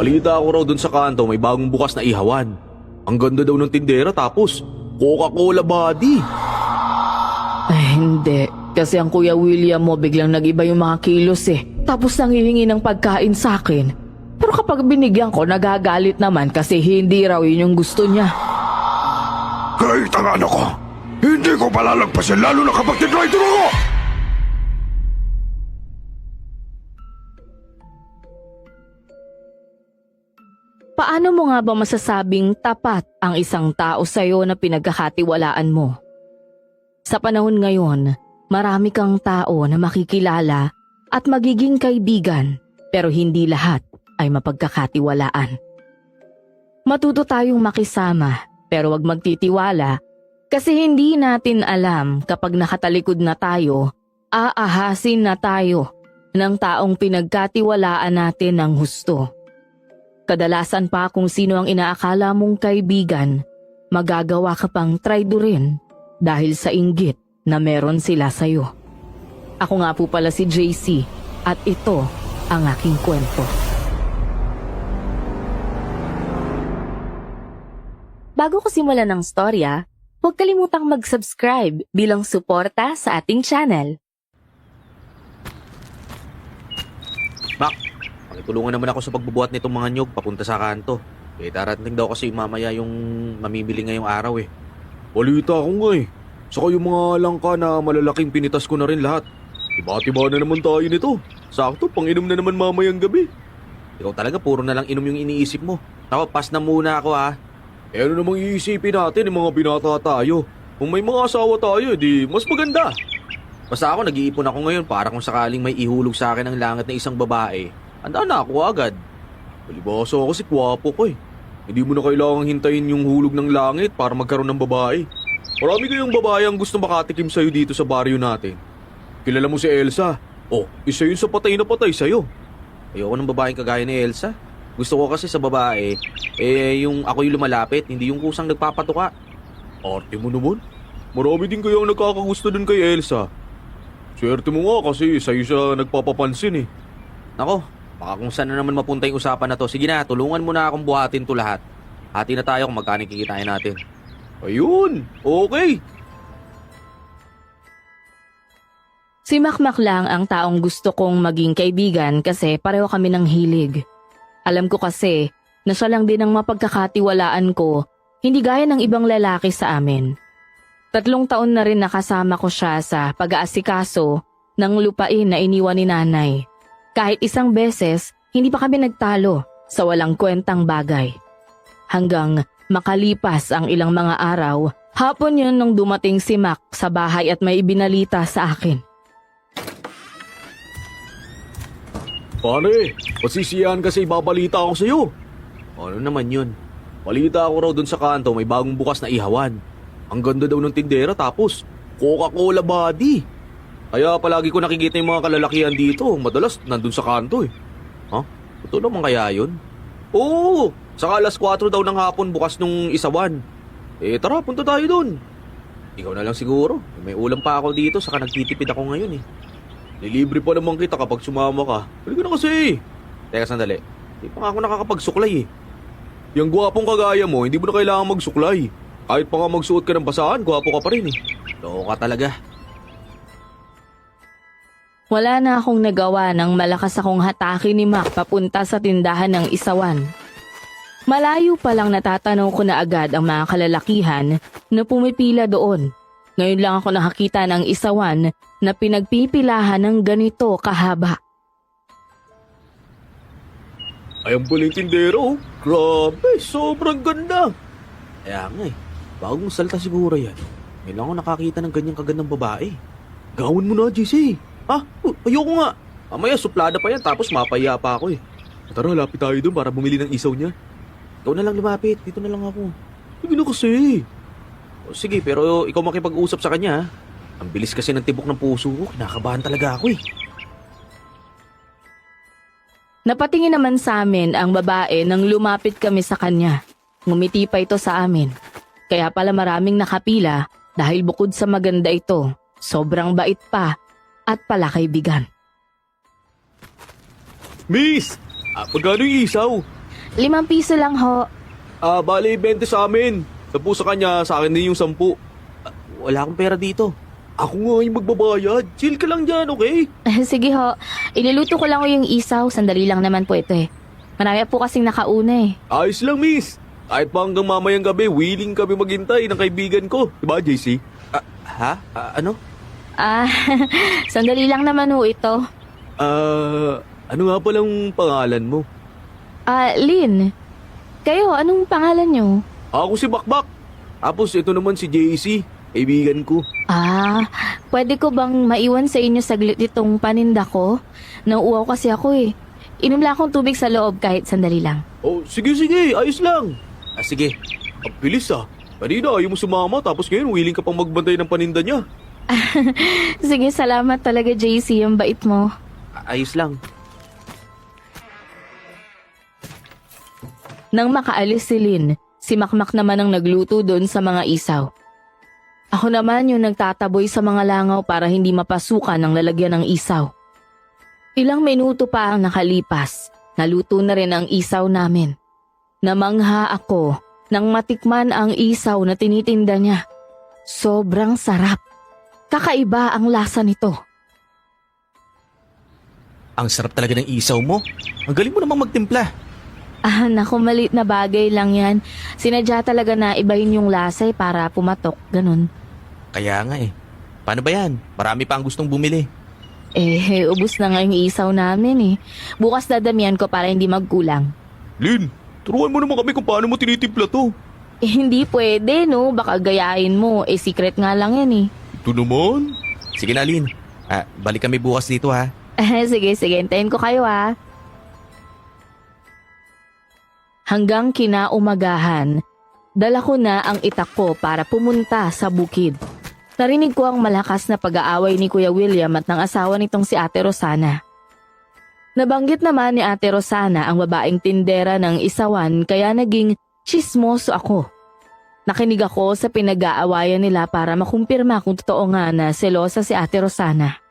Balita ko raw dun sa kanto may bagong bukas na ihawan. Ang ganda daw ng tindera tapos Coca-Cola body. Ay, hindi. Kasi ang Kuya William mo biglang nag-iba yung mga kilos eh. Tapos nangihingi ng pagkain sa akin. Pero kapag binigyan ko, nagagalit naman kasi hindi raw yun yung gusto niya. Kahit ang ano ko, hindi ko palalagpasin lalo na kapag tinrider ako! Paano mo nga ba masasabing tapat ang isang tao sa'yo na pinagkakatiwalaan mo? Sa panahon ngayon, marami kang tao na makikilala at magiging kaibigan pero hindi lahat ay mapagkakatiwalaan. Matuto tayong makisama pero wag magtitiwala kasi hindi natin alam kapag nakatalikod na tayo, aahasin na tayo ng taong pinagkatiwalaan natin ng husto. Kadalasan pa kung sino ang inaakala mong kaibigan, magagawa ka pang traidorin dahil sa inggit na meron sila sa'yo. Ako nga po pala si JC at ito ang aking kwento. Bago ko simulan ng storya, huwag kalimutang mag-subscribe bilang suporta sa ating channel. Mac, pakitulungan naman ako sa pagbubuhat nitong mga nyog papunta sa kanto. Darating daw kasi mamaya yung mamimili ngayong araw eh. Balita ko nga eh. Saka yung mga langka na malalaking pinitas ko na rin lahat. Iba-tiba na naman tayo nito. Sakto, pang-inom na naman mamayang gabi. Ikaw talaga puro na lang inom yung iniisip mo. Ako, pass na muna ako ha. Ano namang iisipin natin yung mga binata tayo? Kung may mga asawa tayo, di mas maganda. Basta ako, nag-iipon ako ngayon para kung sakaling may ihulog sa akin ang langit na isang babae, handa na ako agad. Palibasa ako kasi kwapo ko eh. Hindi mo na kailangang hintayin yung hulog ng langit para magkaroon ng babae. Marami kayong babae ang gusto makatikim sa'yo dito sa baryo natin. Kilala mo si Elsa? Oh, isa yun sa patay na patay sa'yo. Ayoko ng babaeng kagaya ni Elsa. Gusto ko kasi sa babae, yung ako yung lumalapit, hindi yung kusang nagpapatuka. Arte mo naman. Marami din kayang nagkakagusto dun kay Elsa. Swerte mo nga kasi sa'yo siya nagpapapansin eh. Nako, baka kung saan na naman mapunta yung usapan na to. Sige na, tulungan mo na akong buhatin to lahat. Hati na tayo kung magkano kikitain natin. Ayun, okay. Si Makmak lang ang taong gusto kong maging kaibigan kasi pareho kami ng hilig. Alam ko kasi na siya lang din ang mapagkakatiwalaan ko, hindi gaya ng ibang lalaki sa amin. 3 taon na rin nakasama ko siya sa pag-aasikaso ng lupain na iniwan ni nanay. Kahit isang beses, hindi pa kami nagtalo sa walang kwentang bagay. Hanggang makalipas ang ilang mga araw, hapon yun nung dumating si Mac sa bahay at may ibinalita sa akin. Pare, pasisiyahan kasi ibabalita ako sa'yo. Ano naman yun? Balita ko raw dun sa kanto may bagong bukas na ihawan. Ang ganda daw ng tindera tapos Coca-Cola body. Kaya palagi ko nakikita yung mga kalalakihan dito. Madalas nandun sa kanto eh. Ha? Ito naman kaya yun? Oo, saka alas 4 daw ng hapon bukas nung isawan. Tara, punta tayo dun. Ikaw na lang siguro. May ulam pa ako dito saka nagtitipid ako ngayon eh. Nilibre pa naman kita kapag sumama ka. Halika na kasi. Teka sandali. Hindi pa nga ako nakakapagsuklay eh. Yung gwapong kagaya mo, hindi mo na kailangan magsuklay. Kahit pa nga magsuot ka ng basahan, gwapo ka pa rin eh. Loko ka talaga. Wala na akong nagawa nang malakas akong hatake ni Mac papunta sa tindahan ng isawan. Malayo pa lang natatanaw ko na agad ang mga kalalakihan na pumipila doon. Ngayon lang ako nakakita ng isawan na pinagpipilahan ng ganito kahaba. Ayan pala yung tindero. Grabe, sobrang ganda. Kaya nga eh, bagong salta siguro yan. Ngayon lang ako nakakita ng ganyang kagandang babae. Gawin mo na, JC. Ha? Ayoko nga. Mamaya suplada pa yan tapos mapaya pa ako eh. Tara, lapit tayo doon para bumili ng isaw niya. Ikaw na lang lumapit, dito na lang ako. Sige na kasi. Sige, pero ikaw makipag-usap sa kanya. Ang bilis kasi ng tibok ng puso ko. Kinakabahan talaga ako eh. Napatingin naman sa amin ang babae nang lumapit kami sa kanya. Ngumiti pa ito sa amin. Kaya pala maraming nakapila dahil bukod sa maganda ito, sobrang bait pa at pala kaibigan. Miss! Magkano yung isaw? 5 piso lang ho. Bali 20 sa amin. 10 sa kanya, sa akin din yung 10. Wala akong pera dito. Ako nga yung magbabayad. Chill ka lang dyan, okay? Sige ho, iluluto ko lang ho yung isaw. Sandali lang naman po ito eh. Marami po kasing nakauna eh. Ayos lang, miss. Kahit pa hanggang mamayang gabi, willing kami maghintay ng kaibigan ko. Diba, JC? Ano? Sandali lang naman ho ito. Ano nga palang pangalan mo? Lynn, kayo, anong pangalan nyo? Ako si Bakbak. Tapos ito naman si JC, kaibigan ko. Pwede ko bang maiwan sa inyo saglit itong paninda ko? Nauuaw kasi ako eh. Inom lang akong tubig sa loob kahit sandali lang. Oh, sige, ayos lang. Sige. Ang bilis Kanina ayaw mo sumama tapos ngayon willing ka pang magbantay ng paninda niya. Sige, salamat talaga JC, ang bait mo. Ayos lang. Nang makaalis si Lynn, si Makmak naman ang nagluto doon sa mga isaw. Ako naman yung nagtataboy sa mga langaw para hindi mapasukan ang lalagyan ng isaw. Ilang minuto pa ang nakalipas, naluto na rin ang isaw namin. Namangha ako nang matikman ang isaw na tinitinda niya. Sobrang sarap. Kakaiba ang lasa nito. Ang sarap talaga ng isaw mo. Ang galing mo namang magtimpla. Naku, maliit na bagay lang yan. Sinadya talaga na ibahin yung lasay para pumatok, ganun. Kaya nga eh. Paano ba yan? Marami pa ang gustong bumili. Ubus na nga yung isaw namin eh. Bukas dadamihan ko para hindi magkulang. Lynn, turuan mo naman kami kung paano mo tinitimpla to. Hindi pwede no, baka gayahin mo. Secret nga lang yan eh. Ito naman. Sige na, Lynn. Balik kami bukas dito ha. Sige, hintayin ko kayo ha. Hanggang kinaumagahan, dala ko na ang itak ko para pumunta sa bukid. Narinig ko ang malakas na pag-aaway ni Kuya William at ng asawa nitong si Ate Rosana. Nabanggit naman ni Ate Rosana ang babaeng tindera ng isawan kaya naging chismoso ako. Nakinig ako sa pinag-aawayan nila para makumpirma kung totoo nga na selosa si Ate Rosana.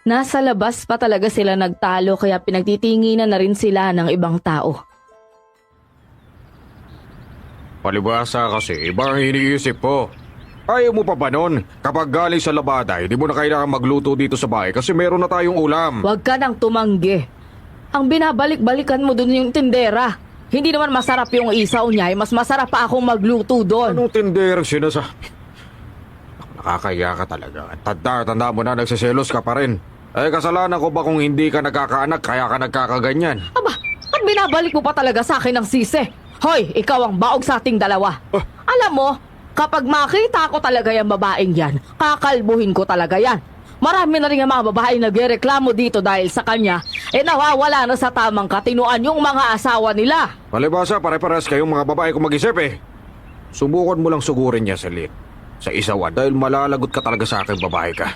Nasa labas pa talaga sila nagtalo kaya pinagtitinginan na rin sila ng ibang tao. Palibasa kasi, iba ang iniisip po. Ayaw mo pa ba nun? Kapag galing sa labada, hindi mo na kailangan magluto dito sa bahay kasi meron na tayong ulam. Huwag ka nang tumanggi. Ang binabalik-balikan mo dun yung tindera. Hindi naman masarap yung isaw niya, mas masarap pa akong magluto doon. Anong tinder sinasabi? Nakakaya ka talaga. Tanda mo na nagsiselos ka pa rin. Kasalanan ko ba kung hindi ka nagkakaanak kaya ka nagkakaganyan? Aba, at binabalik mo pa talaga sa akin ng sisi. Hoy, ikaw ang baog sa ating dalawa. Alam mo, kapag makita ko talaga yung babaeng yan, kakalbuhin ko talaga yan. Marami na rin ang mga babaeng nagreklamo dito dahil sa kanya, nawawala na sa tamang katinuan yung mga asawa nila. Palibasa, pare-pares kayong mga babae kung mag-isip eh. Subukan mo lang sugurin niya sa lit. Sa isawan dahil malalagot ka talaga sa akin babae ka.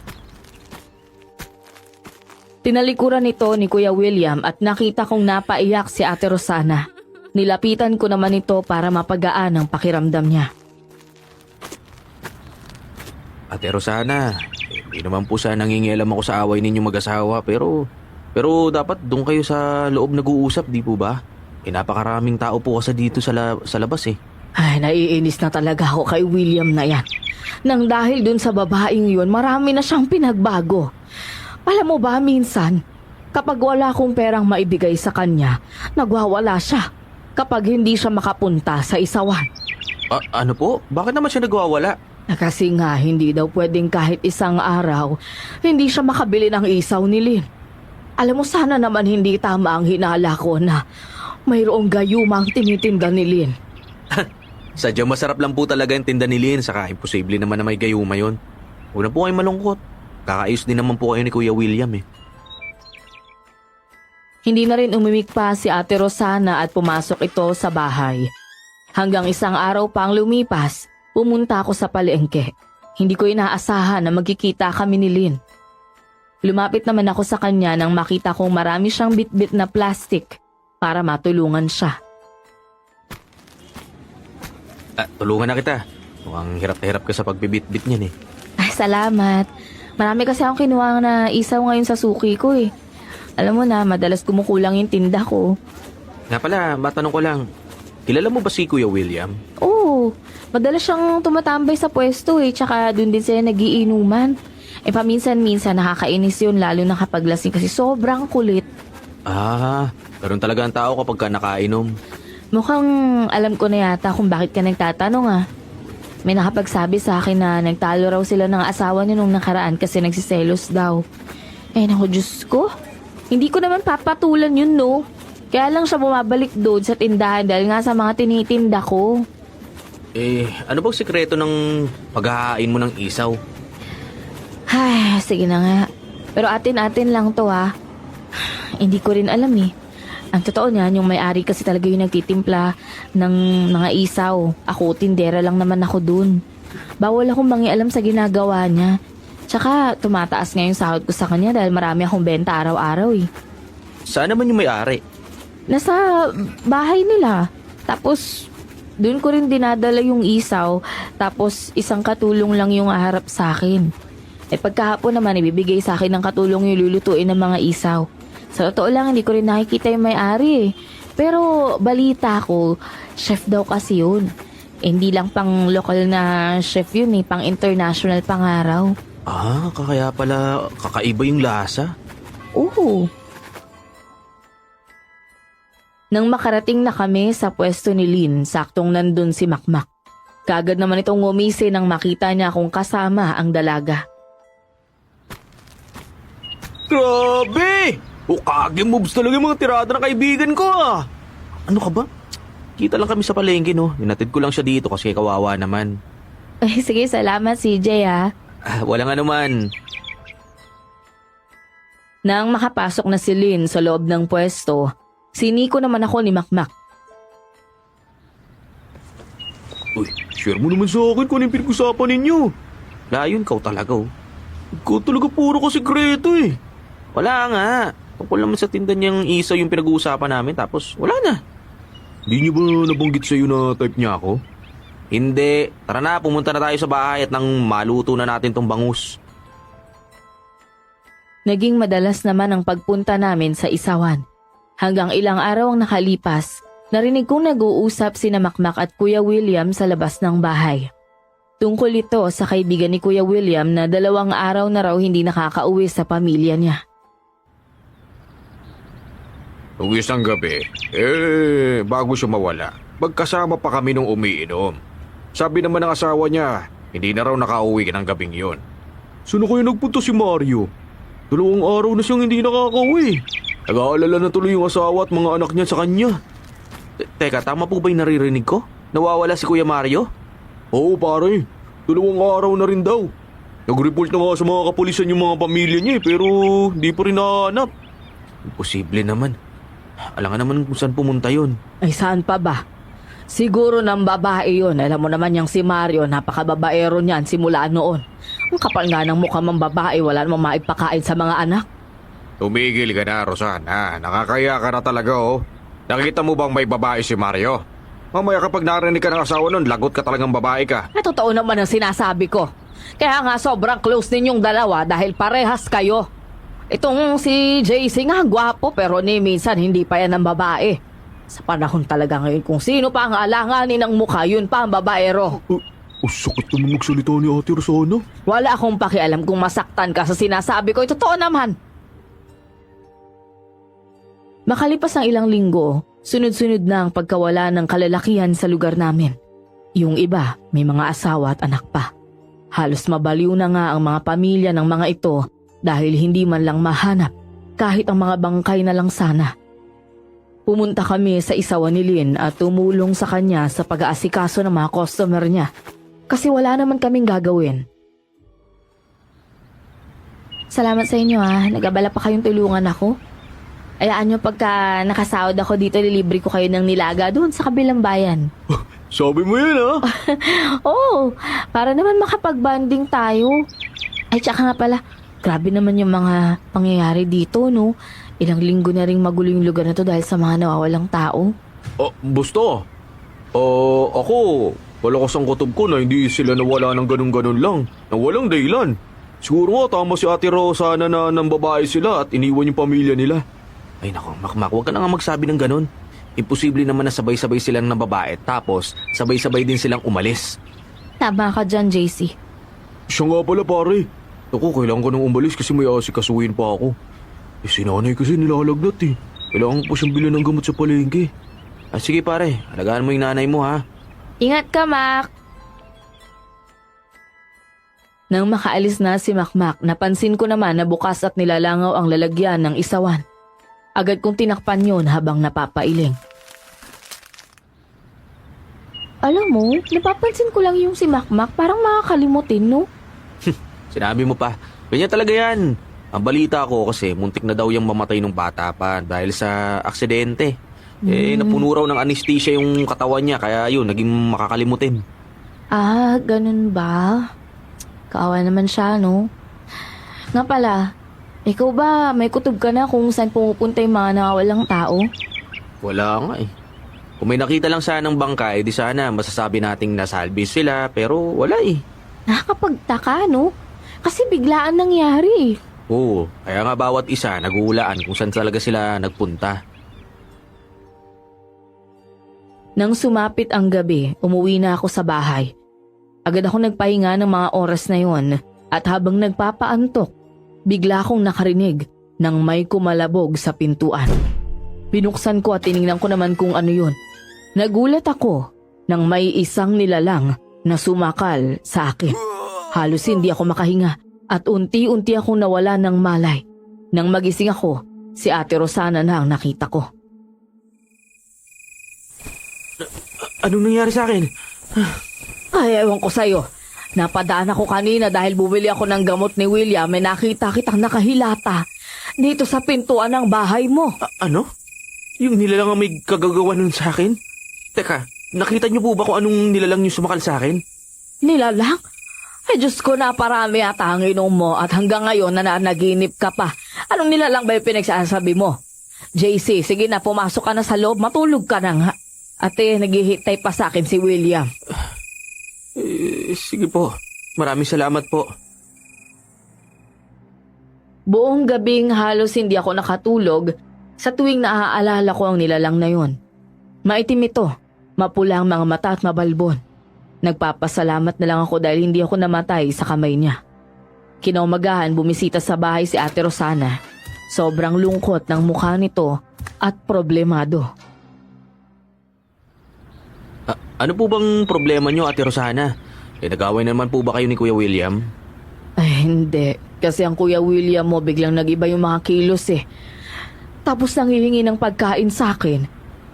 Tinalikuran ito ni Kuya William at nakita kong napaiyak si Ate Rosana. Nilapitan ko naman ito para mapagaan ang pakiramdam niya. Ate Rosana, hindi naman po sana nangingialam ako sa away ninyo mag-asawa pero dapat doon kayo sa loob nag-uusap, di po ba? Napakaraming tao po kasi dito sa labas eh. Ay, naiinis na talaga ako kay William na yan. Nang dahil dun sa babaeng yun, marami na siyang pinagbago. Alam mo ba minsan, kapag wala akong perang maibigay sa kanya, nagwawala siya. Kapag hindi siya makapunta sa isawan. Ano po? Bakit naman siya nagwawala? Kasi nga hindi daw pwedeng kahit isang araw, hindi siya makabili ng isaw ni Lynn. Alam mo sana naman hindi tama ang hinala ko na mayroong gayuma ang tinitinda ni Lynn. Sadyang masarap lang po talaga yung tinda ni Lynn, saka imposible naman na may gayuma yon. Huwag na po kayo malungkot. Kakaayos din naman po kayo ni Kuya William eh. Hindi na rin umimik pa si Ate Rosana at pumasok ito sa bahay. Hanggang isang araw pang lumipas, pumunta ako sa palengke. Hindi ko inaasahan na magkikita kami ni Lynn. Lumapit naman ako sa kanya nang makita kong marami siyang bitbit na plastic para matulungan siya. Tulungan na kita. Mukhang hirap na hirap ka sa pagbibit-bit niyan eh. Ay, salamat. Marami kasi akong kinuha na isaw ngayon sa suki ko eh. Alam mo na, madalas kumukulang yung tinda ko. Nga pala, matanong ko lang. Kilala mo ba si Kuya William? Oo, madalas siyang tumatambay sa pwesto tsaka dun din sila nagiinuman. Paminsan-minsan nakakainis yun lalo na kapag lasing kasi sobrang kulit. Ah, ganun talaga ang tao kapag ka nakainom. Mukhang alam ko na yata kung bakit ka nagtatanong. May nakapagsabi sa akin na nagtalo raw sila ng asawa niya nung nakaraan kasi nagsiselos daw. Naku, Diyos ko. Hindi ko naman papatulan yun, no? Kaya lang siya bumabalik doon sa tindahan dahil nga sa mga tinitinda ko. Ano bang sikreto ng paghahain mo ng isaw? Ay, sige na nga. Pero atin-atin lang to Hindi ko rin alam Ang totoo niyan, yung may-ari kasi talaga yung nagtitimpla ng mga isaw. Ako, tindera lang naman ako dun. Bawal akong mangialam sa ginagawa niya. Tsaka, tumataas nga yung sahod ko sa kanya dahil marami akong benta araw-araw Saan naman yung may-ari? Nasa bahay nila. Tapos, dun ko rin dinadala yung isaw. Tapos, isang katulong lang yung haharap sa akin. Pagkahapon naman, ibibigay sa akin ng katulong yung lulutuin ng mga isaw. Sa totoo lang, hindi ko rin nakikita yung may-ari Pero, balita ko, chef daw kasi yun. Hindi lang pang lokal na chef yun pang international pangaraw. Ah, kaya pala kakaiba yung lasa. Oo. Nang makarating na kami sa pwesto ni Lynn, saktong nandun si Makmak. Kaagad naman itong ngumisi nang makita niya kung kasama ang dalaga. Grabe! Kage moves talaga yung mga tirada ng kaibigan ko Ano ka ba? Kita lang kami sa palengke Hinatid ko lang siya dito kasi kawawa naman. Ay, sige, salamat CJ Walang anuman. Nang makapasok na si Lynn sa loob ng pwesto, siniko naman ako ni Makmak. Uy, share mo naman sa akin kung ano yung pinag-usapan ninyo. Layon, kau talaga Ikaw talaga puro ka sikreto Wala nga. Tungkol naman sa tinda niyang isaw yung pinag-uusapan namin tapos wala na. Di niyo ba nabanggit sa'yo na type niya ako? Hindi. Tara na, pumunta na tayo sa bahay at nang maluto na natin tong bangus. Naging madalas naman ang pagpunta namin sa isawan. Hanggang ilang araw ang nakalipas, narinig kong nag-uusap sina Makmak at Kuya William sa labas ng bahay. Tungkol ito sa kaibigan ni Kuya William na 2 araw na raw hindi nakakauwi sa pamilya niya. Nung isang gabi, bago siya mawala, magkasama pa kami nung umiinom. Sabi naman ng asawa niya, hindi na raw nakauwi ng gabing yon. Saan kayo nagpunta si Mario? 2 araw na siyang hindi nakakauwi. Nag-aalala na tuloy yung asawa at mga anak niya sa kanya. Teka, tama po ba yung naririnig ko? Nawawala si Kuya Mario? Oo pare, 2 araw na rin daw. Nag-report na nga sa mga kapulisan yung mga pamilya niya pero di pa rin nahanap. Imposible naman. Alangan naman kung saan pumunta yun. Ay, saan pa ba? Siguro ng babae yun. Alam mo naman yung si Mario, napakababaero niyan simula noon. Ang kapal nga ng mukha ng babae, wala namang maipakain sa mga anak. Tumigil ka na, Rosana. Nakakaya ka na talaga Nakita mo bang may babae si Mario? Mamaya kapag narinig ka ng asawa nun, lagot ka talagang babae ka. Totoo naman ang sinasabi ko. Kaya nga sobrang close ninyong dalawa dahil parehas kayo. Itong si JC nga gwapo pero ni minsan hindi pa yan ang babae. Sa panahon talaga ngayon kung sino pa ang alanganin ng mukha, yun pa ang babaero. Sakit naman magsalita ni Ate Rosana. Wala akong pakialam kung masaktan ka sa sinasabi ko. Totoo naman. Makalipas ang ilang linggo, sunod-sunod na ang pagkawala ng kalalakihan sa lugar namin. Yung iba, may mga asawa at anak pa. Halos mabaliw na nga ang mga pamilya ng mga ito dahil hindi man lang mahanap kahit ang mga bangkay na lang sana. Pumunta kami sa isawan ni Lynn at tumulong sa kanya sa pag-aasikaso ng mga customer niya kasi wala naman kaming gagawin. Salamat sa inyo nagabala pa kayong tulungan ako. Ayaan nyo pagka nakasahod ako dito, lilibre ko kayo ng nilaga doon sa kabilang bayan. Sabi mo yan Oo, para naman makapag-banding tayo. Ay, tsaka nga pala, grabe naman yung mga pangyayari dito, no? Ilang linggo na ring magulo yung lugar na to dahil sa mga nawawalang tao. Basta. Ako, malakas ang kutob ko na hindi sila nawala ng ganun-ganun lang. Nang walang dahilan. Siguro nga tama si Ate Rosana na ng babae sila at iniwan yung pamilya nila. Ay nako, Makmak, huwag ka na nga magsabi ng ganun. Imposible naman na sabay-sabay silang nababae tapos sabay-sabay din silang umalis. Tama ka dyan, JC. Siya nga pala pare. Ako, kailangan ko nang umalis kasi may asikasuhin pa ako. Si nanay kasi nilalagnat eh. Kailangan ko pa siyang bilhin ng gamot sa palengke. Sige pare, alagaan mo yung nanay mo ha. Ingat ka, Mac! Nang makaalis na si Makmak, napansin ko naman na bukas at nilalangaw ang lalagyan ng isawan. Agad kong tinakpan yun habang napapailing. Alam mo, napapansin ko lang yung si Makmak, parang makakalimutin, no? Sinabi mo pa, ganyan talaga yan. Ang balita ko kasi muntik na daw yung mamatay ng bata pa dahil sa aksidente. Napuno raw ng anesthesia yung katawan niya kaya yun, naging makakalimutin. Ah, ganun ba? Kaawa naman siya, no? Nga pala, ikaw ba may kutob ka na kung saan pumupunta yung mga nakawalang tao? Wala nga eh. Kung may nakita lang sana ng bangkay, di sana masasabi nating nasalbi sila pero wala eh. Nakakapagtaka, no? Kasi biglaan nangyari. Oo, kaya nga bawat isa naguhulaan kung saan talaga sila nagpunta. Nang sumapit ang gabi, umuwi na ako sa bahay. Agad ako nagpahinga ng mga oras na yon at habang nagpapaantok, bigla akong nakarinig ng may kumalabog sa pintuan. Binuksan ko at tiningnan ko naman kung ano yun. Nagulat ako nang may isang nilalang na sumakal sa akin. Halos hindi ako makahinga at unti-unti akong nawala ng malay. Nang magising ako, si Ate Rosana na ang nakita ko. Anong nangyari sa akin? Ay, ewan ko sa'yo. Napadaan ako kanina dahil bumili ako ng gamot ni William. May nakita kitang nakahilata dito sa pintuan ng bahay mo. Ano? Yung nilalang ang may kagagawa nun sa akin? Teka, nakita niyo po ba kung anong nilalang yung sumakal sa akin? Nilalang? Ay, Diyos ko, naparami ata ang inom mo at hanggang ngayon nananaginip ka pa. Anong nilalang ba yung pinagsasabi mo? JC, sige na, pumasok ka na sa loob. Matulog ka na nga. Ate, naghihintay pa sa akin si William. Sige po. Maraming salamat po. Buong gabing halos hindi ako nakatulog sa tuwing naaalala ko ang nilalang na yon. Maitim ito, mapula ang mga mata at mabalbon. Nagpapasalamat na lang ako dahil hindi ako namatay sa kamay niya. Kinaumagahan bumisita sa bahay si Ate Rosana. Sobrang lungkot ng mukha nito at problemado. Ano po bang problema nyo, Ate Rosana? Nag-away naman po ba kayo ni Kuya William? Ay, hindi. Kasi ang Kuya William mo biglang nag-iba yung mga kilos eh. Tapos nanghihingi ng pagkain sa akin.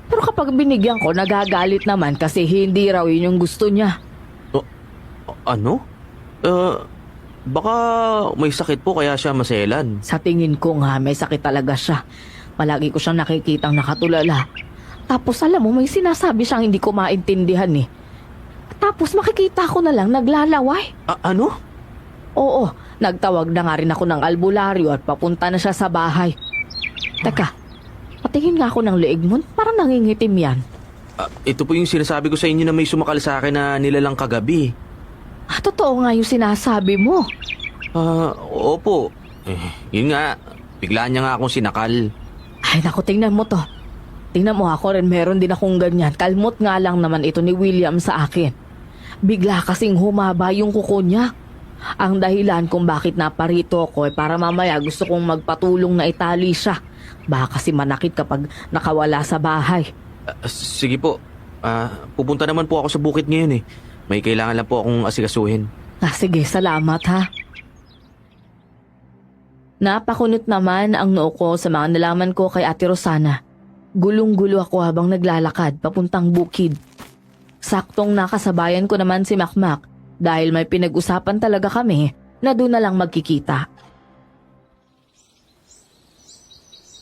Pero kapag binigyan ko, nagagalit naman kasi hindi raw yun yung gusto niya. Ano? Baka may sakit po kaya siya maselan. Sa tingin ko nga, may sakit talaga siya. Palagi ko siyang nakikitang nakatulala. Tapos alam mo, may sinasabi siyang hindi ko maintindihan eh. Tapos makikita ko na lang naglalaway. Ano? Oo, nagtawag na nga rin ako ng albularyo at papunta na siya sa bahay. Teka, patingin nga ako ng leeg mo, parang nangingitim yan. Ito po yung sinasabi ko sa inyo na may sumakal sa akin na nilalang kagabi. Totoo nga yung sinasabi mo. Opo. Yun nga, biglaan niya nga akong sinakal. Ay naku, tingnan mo to. Tingnan mo ako rin, meron din akong ganyan. Kalmot nga lang naman ito ni William sa akin. Bigla kasing humaba yung kuko niya. Ang dahilan kung bakit naparito ako ay para mamaya gusto kong magpatulong na itali siya. Baka kasi manakit kapag nakawala sa bahay. Sige po. Pupunta naman po ako sa bukid ngayon eh. May kailangan lang po akong asikasuhin. Sige, salamat ha. Napakunot naman ang noo ko sa mga nalaman ko kay Ate Rosana. Gulong-gulo ako habang naglalakad papuntang bukid. Saktong nakasabayan ko naman si Makmak dahil may pinag-usapan talaga kami na doon na lang magkikita.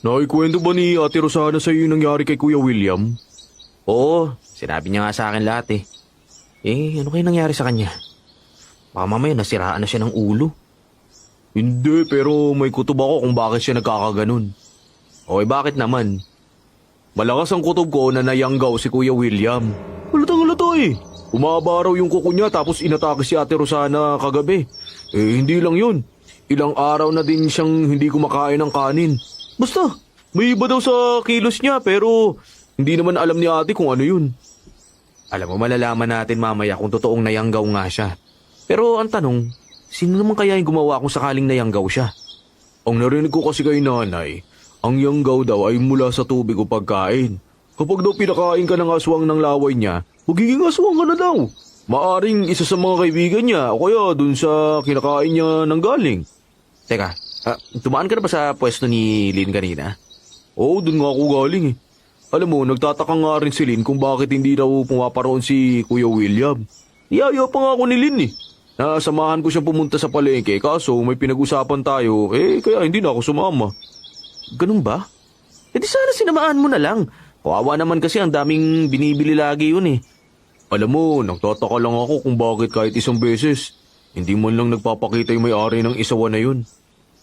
Naikwento ba ni Ate Rosana sa'yo yung nangyari kay Kuya William? Oo, sinabi niya nga sa akin lahat eh. Ano kaya nangyari sa kanya? Baka mamaya nasiraan na siya ng ulo. Hindi, pero may kutob ako kung bakit siya nagkakaganon. Okay, bakit naman? Malakas ang kutob ko na nayanggaw si Kuya William. Halatang-halata eh. Umaba raw yung kuko niya tapos inatake si Ate Rosana kagabi. Hindi lang yun. Ilang araw na din siyang hindi kumakain ng kanin. Basta, may iba daw sa kilos niya pero Hindi naman alam ni ate kung ano yun. Alam mo, malalaman natin mamaya kung totoong nayanggaw nga siya. Pero ang tanong, sino naman kaya yung gumawa kung sakaling nayanggaw siya? Ang narinig ko kasi kay nanay, ang yanggaw daw ay mula sa tubig o pagkain. Kapag daw pinakain ka ng aswang ng laway niya, magiging aswang ka na daw. Maaring isa sa mga kaibigan niya o kaya dun sa kinakain niya ng galing. Teka, tumaan ka na ba sa pwesto ni Lynn kanina? Oo, dun nga ako galing eh. Alam mo, nagtataka nga rin si Lynn kung bakit hindi daw pumaparoon si Kuya William. Iyaya pa nga ako ni Lynn eh. Nasamahan ko siyang pumunta sa palengke kaso may pinag-usapan tayo kaya hindi na ako sumama. Ganun ba? E di sana sinamaan mo na lang. Kawawa naman kasi ang daming binibili lagi yun eh. Alam mo, nagtataka lang ako kung bakit kahit isang beses, hindi man lang nagpapakita yung may-ari ng isawa na yun.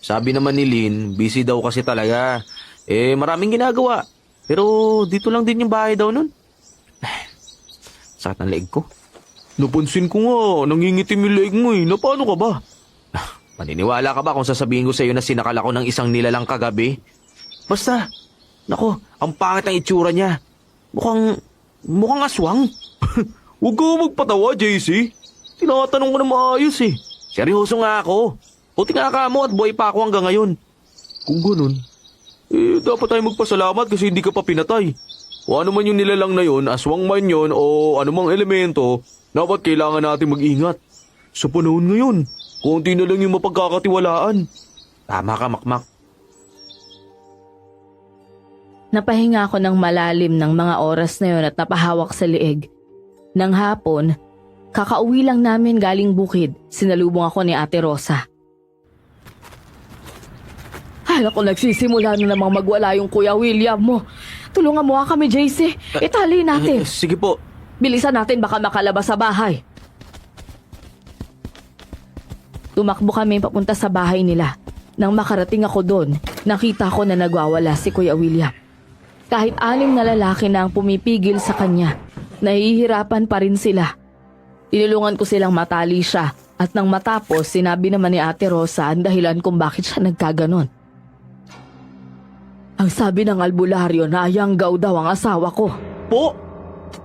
Sabi naman ni Lynn, busy daw kasi talaga. Maraming ginagawa. Pero dito lang din yung bahay daw nun. Sakit ng leeg ko. Napansin ko nga, nangingitim yung leeg mo eh. Na paano ka ba? Maniniwala ka ba kung sasabihin ko sa'yo na sinakal ako ng isang nilalang kagabi? Basta, nako, ang pangit ng itsura niya. Mukhang aswang. Huwag ka magpatawa, JC. Tinatanong ko na maayos eh. Seryoso nga ako. Buti nga ka mo at buhay pa ako hanggang ngayon. Kung ganun, dapat tayo magpasalamat kasi hindi ka pa pinatay. O ano man yung nilalang na yun, aswang man yun o anumang elemento, dapat kailangan natin mag-ingat. Sa panahon ngayon, konti na lang yung mapagkakatiwalaan. Tama ka, Makmak. Napahinga ako ng malalim ng mga oras na yun at napahawak sa liig. Nang hapon, kakauwi lang namin galing bukid, sinalubong ako ni Ate Rosa. Ay, ako nagsisimula na namang magwala yung Kuya William mo. Tulungan mo nga kami, JC. Itali natin. Sige po. Bilisan natin baka makalabas sa bahay. Tumakbo kami papunta sa bahay nila. Nang makarating ako doon, nakita ko na nagwawala si Kuya William. Kahit 6 na lalaki na ang pumipigil sa kanya, nahihirapan pa rin sila. Tinulungan ko silang matali siya at nang matapos sinabi naman ni Ate Rosa ang dahilan kung bakit siya nagkaganon. Ang sabi ng albularyo na yanggaw daw ang asawa ko. Po?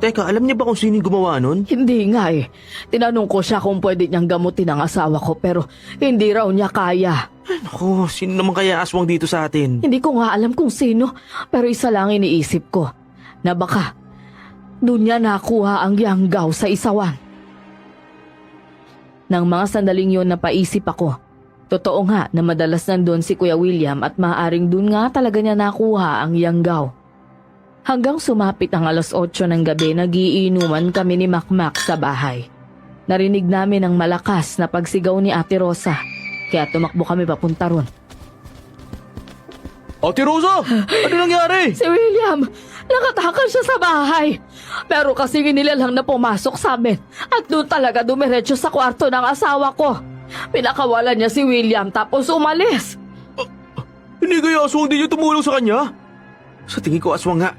Teka, alam niya ba kung sino yung gumawa nun? Hindi nga eh. Tinanong ko siya kung pwede niyang gamutin ang asawa ko pero hindi raw niya kaya. Naku, sino naman kaya aswang dito sa atin? Hindi ko nga alam kung sino pero isa lang iniisip ko na baka doon niya nakuha ang yanggaw sa isawan. Nang mga sandaling yun napaisip ako. Totoo nga na madalas nandun si Kuya William at maaaring doon nga talaga niya nakuha ang yanggaw. Hanggang sumapit ang 8:00 ng gabi, nagiinuman kami ni Makmak sa bahay. Narinig namin ang malakas na pagsigaw ni Ate Rosa, kaya tumakbo kami papunta ron. Ate Rosa! Ano nangyari? Si William, nakatakan siya sa bahay. Pero kasi nilalang na pumasok sa amin at doon talaga dumiretso sa kwarto ng asawa ko. Pinakawalan niya si William tapos umalis. Hindi kaya aswang din yung tumulong sa kanya? Sa tingin ko aswang nga.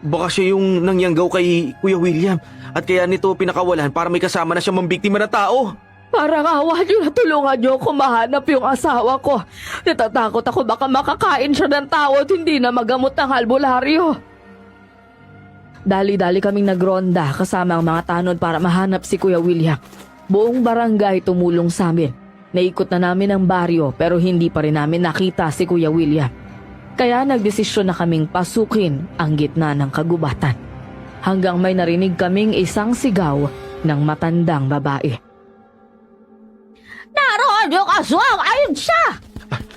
Baka siya yung nangyanggaw kay Kuya William at kaya nito pinakawalan para may kasama na siya mambiktima ng tao. Parang awa niyo na tulungan niyo kung mahanap yung asawa ko. Natatakot ako baka makakain siya ng tao at hindi na magamot ng albularyo. Dali-dali kaming nagronda kasama ang mga tanod para mahanap si Kuya William. Buong barangay tumulong sa amin. Naikot na namin ang baryo pero hindi pa rin namin nakita si Kuya William. Kaya nagdesisyon na kaming pasukin ang gitna ng kagubatan. Hanggang may narinig kaming isang sigaw ng matandang babae. Naroon yung aswang! Ayun siya!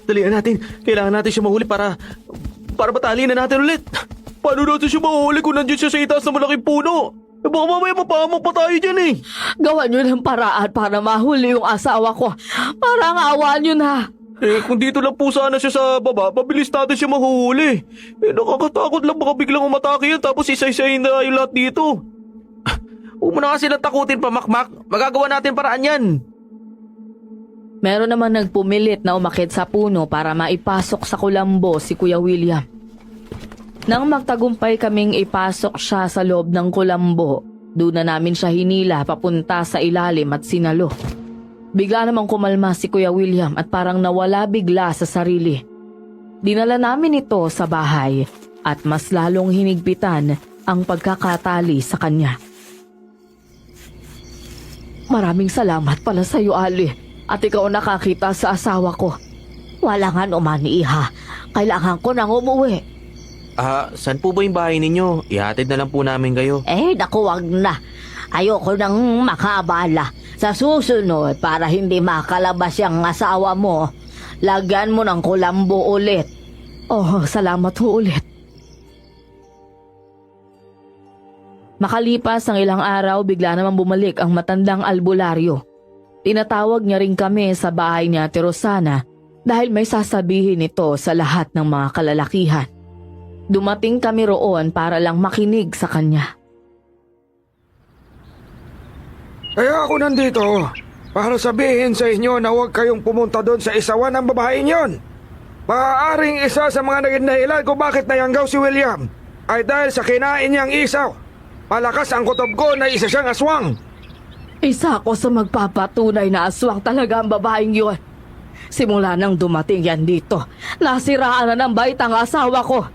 Dalian natin. Kailangan natin siya mahuli para batali na natin ulit. Paano natin siya mahuli kung nandiyan siya sa itaas ng malaking puno? Baka mamaya mapahamak pa tayo dyan eh. Gawan nyo ng paraan para mahuli yung asawa ko. Parang awa nyo na. Kung dito lang po sana siya sa baba, mabilis natin siya mahuhuli. Nakakatakot lang baka biglang umatake yan tapos isa-isahin na yung lahat dito. Huwag mo na kasi lang takutin pa, Makmak. Magagawa natin paraan yan. Meron naman nagpumilit na umakit sa puno para maipasok sa kulambo si Kuya William. Nang magtagumpay kaming ipasok siya sa loob ng kulambo, doon na namin siya hinila papunta sa ilalim at sinalo. Bigla namang kumalma si Kuya William at parang nawala bigla sa sarili. Dinala namin ito sa bahay at mas lalong hinigpitan ang pagkakatali sa kanya. Maraming salamat pala sa iyo, Ali, at ikaw nakakita sa asawa ko. Wala nga naman, Iha. Kailangan ko nang umuwi. Saan po ba yung bahay ninyo? Ihatid na lang po namin kayo. Naku, wag na. Ayoko nang makabala. Sa susunod, para hindi makalabas yung asawa mo, lagyan mo ng kulambo ulit. Oh, salamat ho ulit. Makalipas ang ilang araw, bigla naman bumalik ang matandang albularyo. Tinatawag niya rin kami sa bahay ni Ate Rosana dahil may sasabihin ito sa lahat ng mga kalalakihan. Dumating kami roon para lang makinig sa kanya. Kaya ako nandito para sabihin sa inyo na huwag kayong pumunta doon sa isawan ng babaeng yon. Maaaring isa sa mga naging dahilan kung bakit nayanggaw si William ay dahil sa kinain niyang isaw. Malakas ang kutob ko na isa siyang aswang. Isa ako sa magpapatunay na aswang talaga ang babaeng yun. Simula nang dumating yan dito, nasiraan na ng bait ang asawa ko.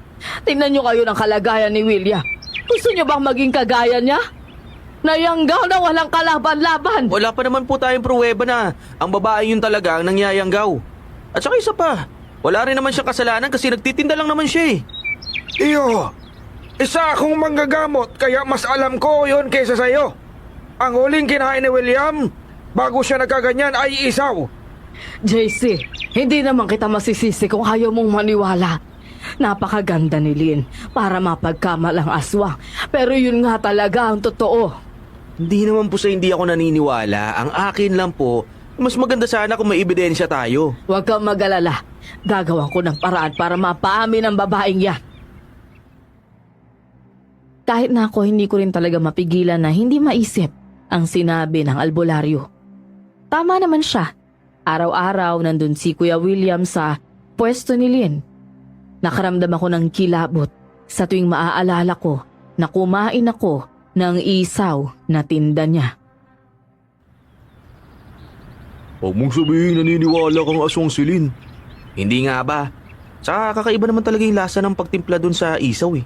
Tingnan niyo kayo ng kalagayan ni William. Gusto niyo bang maging kagaya niya? Nayanggaw na walang kalaban-laban. Wala pa naman po tayong pruweba na ang babae yun talaga ang nangyayanggaw. At saka isa pa, wala rin naman siyang kasalanan kasi nagtitinda lang naman siya eh. Iyo, isa akong manggagamot kaya mas alam ko yon kaysa sa'yo. Ang huling kinain ni William bago siya nagkaganyan ay isaw. JC, hindi naman kita masisisi kung ayaw mong maniwala. Napakaganda ni Lynn para mapagkamalang aswang. Pero yun nga talaga ang totoo. Hindi naman po sa hindi ako naniniwala. Ang akin lang po, mas maganda sana kung may ebidensya tayo. Huwag kang mag-alala. Gagawan ko ng paraan para mapaamin ang babaeng yan. Kahit na ako, hindi ko rin talaga mapigilan na hindi maisip ang sinabi ng albularyo. Tama naman siya. Araw-araw nandun si Kuya William sa pwesto ni Lynn. Nakaramdam ako ng kilabot sa tuwing maaalala ko na kumain ako ng isaw na tinda niya. Huwag mong sabihin naniniwala kang aswang si Lynn. Hindi nga ba? Saka kakaiba naman talaga yung lasa ng pagtimpla dun sa isaw eh.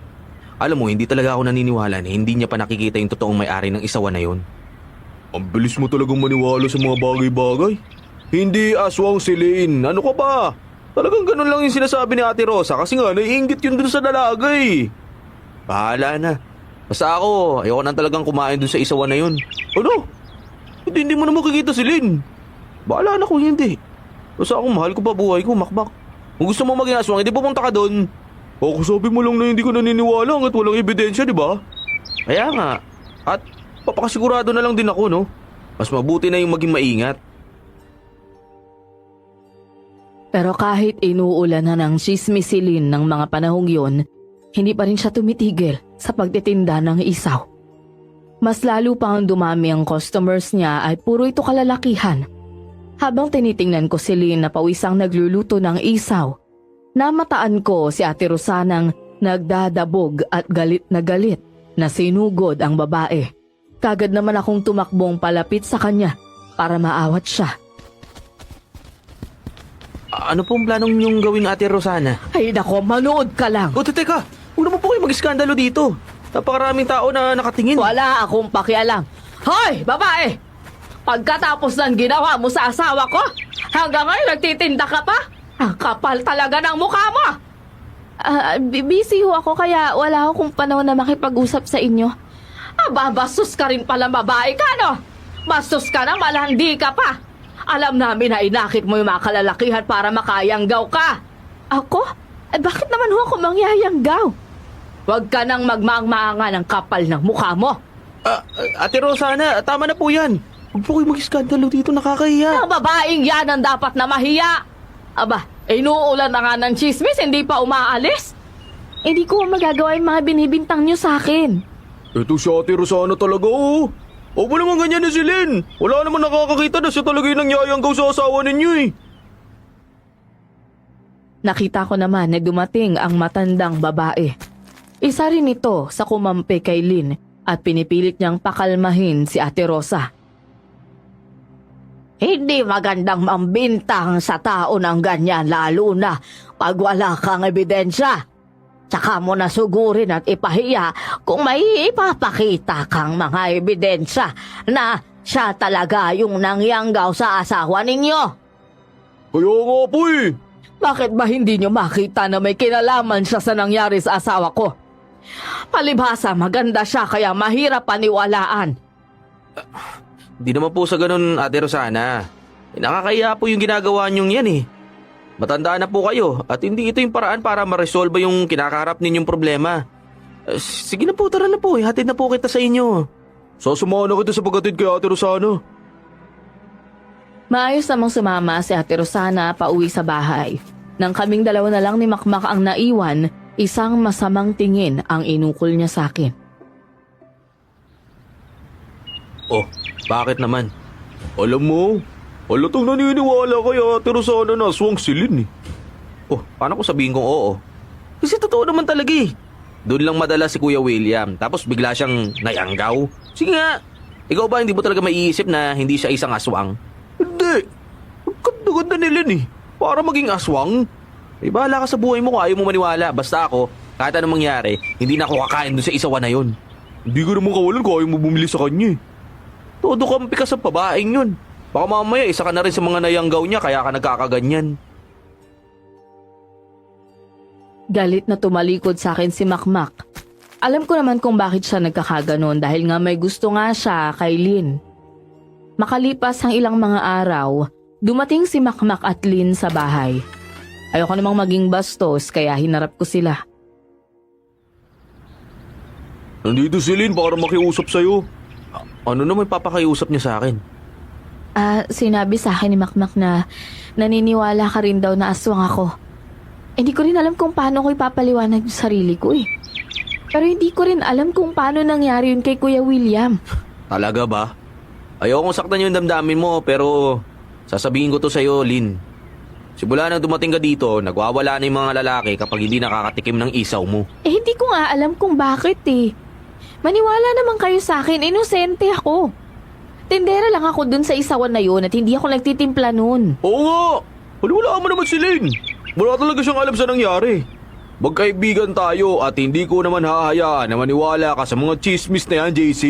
Alam mo, hindi talaga ako naniniwala na hindi niya pa nakikita yung totoong may-ari ng isawan na yun. Ang bilis mo talagang maniwala sa mga bagay-bagay. Hindi aswang si Lynn. Ano ka ba? Talagang ganun lang yung sinasabi ni Ate Rosa kasi nga naiinggit yun dun sa dalaga eh. Bahala na. Basta ako, ayoko na talagang kumain dun sa isawan na yun. Ano? Hindi mo na makikita si Lynn. Bahala na kung hindi. Basta ako, mahal ko pa buhay ko, makbak. Kung gusto mo maging aswang, hindi pumunta ka dun. Ako sabi mo lang na hindi ko naniniwala hanggat walang ebidensya, di ba? Kaya nga. At papakasigurado na lang din ako, no? Mas mabuti na yung maging maingat. Pero kahit inuulan na ng sismisilin ng mga panahong yon, hindi pa rin siya tumitigil sa pagtitinda ng isaw. Mas lalo pa ang dumami ang customers niya ay puro ito kalalakihan. Habang tinitingnan ko si Lynn na pawisang nagluluto ng isaw, namataan ko si Ate Rosanang nagdadabog at galit na sinugod ang babae. Kagad naman akong tumakbong palapit sa kanya para maawat siya. Ano pong planong niyong gawing Ate Rosana? Ay nako, manood ka lang. O, teka. Huwag naman po kayo mag-iskandalo dito. Napakaraming tao na nakatingin. Wala akong pakialam. Hoy, babae! Pagkatapos ng ginawa mo sa asawa ko, hanggang ngayon nagtitinda ka pa? Ang kapal talaga ng mukha mo! Busy ho ako kaya wala akong panahon na makipag-usap sa inyo. Aba, bastos ka rin pala babae ka, no? Bastos ka na, malandi ka pa. Alam namin na inakit mo yung mga kalalakihan para makayanggaw ka. Ako? Bakit naman ho ako mangyayanggaw? Huwag ka nang magmaang-maangan ng kapal ng mukha mo. Ate Rosana, tama na po yan. Huwag po kayo mag-iskandalo dito, nakakahiya. Ang babaeng yan ang dapat na mahiya. Aba, inuulan na nga ng chismis, hindi pa umaalis. Hindi ko magagawa yung mga binibintang nyo sa akin. Ito si Ate Rosana talaga oh. Huwag mo naman ganyan na si Lynn. Wala naman nakakakita na siya talaga yung nangyayanggaw sa asawa ninyo eh. Nakita ko naman na dumating ang matandang babae. Isa rin ito sa kumampi kay Lynn at pinipilit niyang pakalmahin si Ate Rosa. Hindi magandang mambintang sa tao ng ganyan lalo na pag wala kang ebidensya. Tsaka mo nasugurin at ipahiya kung may ipapakita kang mga ebidensya na siya talaga yung nangyanggaw sa asawa ninyo. Kaya nga po eh. Bakit ba hindi nyo makita na may kinalaman siya sa nangyari sa asawa ko? Palibhasa, maganda siya kaya mahirap paniwalaan. Di naman po sa ganun, Ate Rosana. Nakakaya po yung ginagawa niyong yan eh. Matanda na po kayo at hindi ito yung paraan para ma-resolve yung kinakaharap ninyong problema. Sige na po, tara na po. Hatid na po kita sa inyo. Sasamahan na kita sa paghatid kay Ate Rosana. Maayos namang sumama si Ate Rosana pauwi sa bahay. Nang kaming dalawa na lang ni Makmak ang naiwan, isang masamang tingin ang inukol niya sa akin. Oh, bakit naman? Alam mo, halatang naniniwala kay Ate Rosana na aswang si Lynn eh. Oh, paano ko sabihin kong oo? Kasi totoo naman talaga eh. Doon lang madala si Kuya William, tapos bigla siyang nayanggaw. Sige nga, ikaw ba hindi mo talaga maiisip na hindi siya isang aswang? Hindi. Ang ganda-ganda ni Lynn eh. Para maging aswang. Eh, bahala ka sa buhay mo kung ayaw mo maniwala. Basta ako, kahit anong mangyari, hindi na ako kakain doon sa isawan na yon. Hindi ka naman kawalan kung ayaw mo bumili sa kanya eh. Todo kampi ka sa babaeng yun. Baka mamaya isa ka na rin sa mga nayanggaw niya kaya ka nagkakaganyan. Galit na tumalikod sa akin si Makmak. Alam ko naman kung bakit siya nagkakaganon dahil nga may gusto nga siya kay Lynn. Makalipas ang ilang mga araw, dumating si Makmak at Lynn sa bahay. Ayoko namang maging bastos kaya hinarap ko sila. Nandito si Lynn para makiusap sa'yo. Ano naman papakiusap niya sa akin? Sinabi sa akin ni Makmak na naniniwala ka rin daw na aswang ako. Hindi ko rin alam kung paano ko ipapaliwanag yung sarili ko eh. Pero hindi ko rin alam kung paano nangyari yun kay Kuya William. Talaga ba? Ayokong saktan yung damdamin mo pero sasabihin ko to sa'yo, Lynn. Simula nang dumating ka dito, nagwawala na yung mga lalaki kapag hindi nakakatikim ng isaw mo. Eh hindi ko nga alam kung bakit eh. Maniwala naman kayo sa akin, inosente ako. Tindera lang ako dun sa isawan na yun at hindi ako nagtitimpla nun. Oo nga. Wala mo naman si Lynn. Wala talaga siyang alam sa nangyari. Magkaibigan tayo at hindi ko naman hahayaan na maniwala ka sa mga chismis na yan, JC.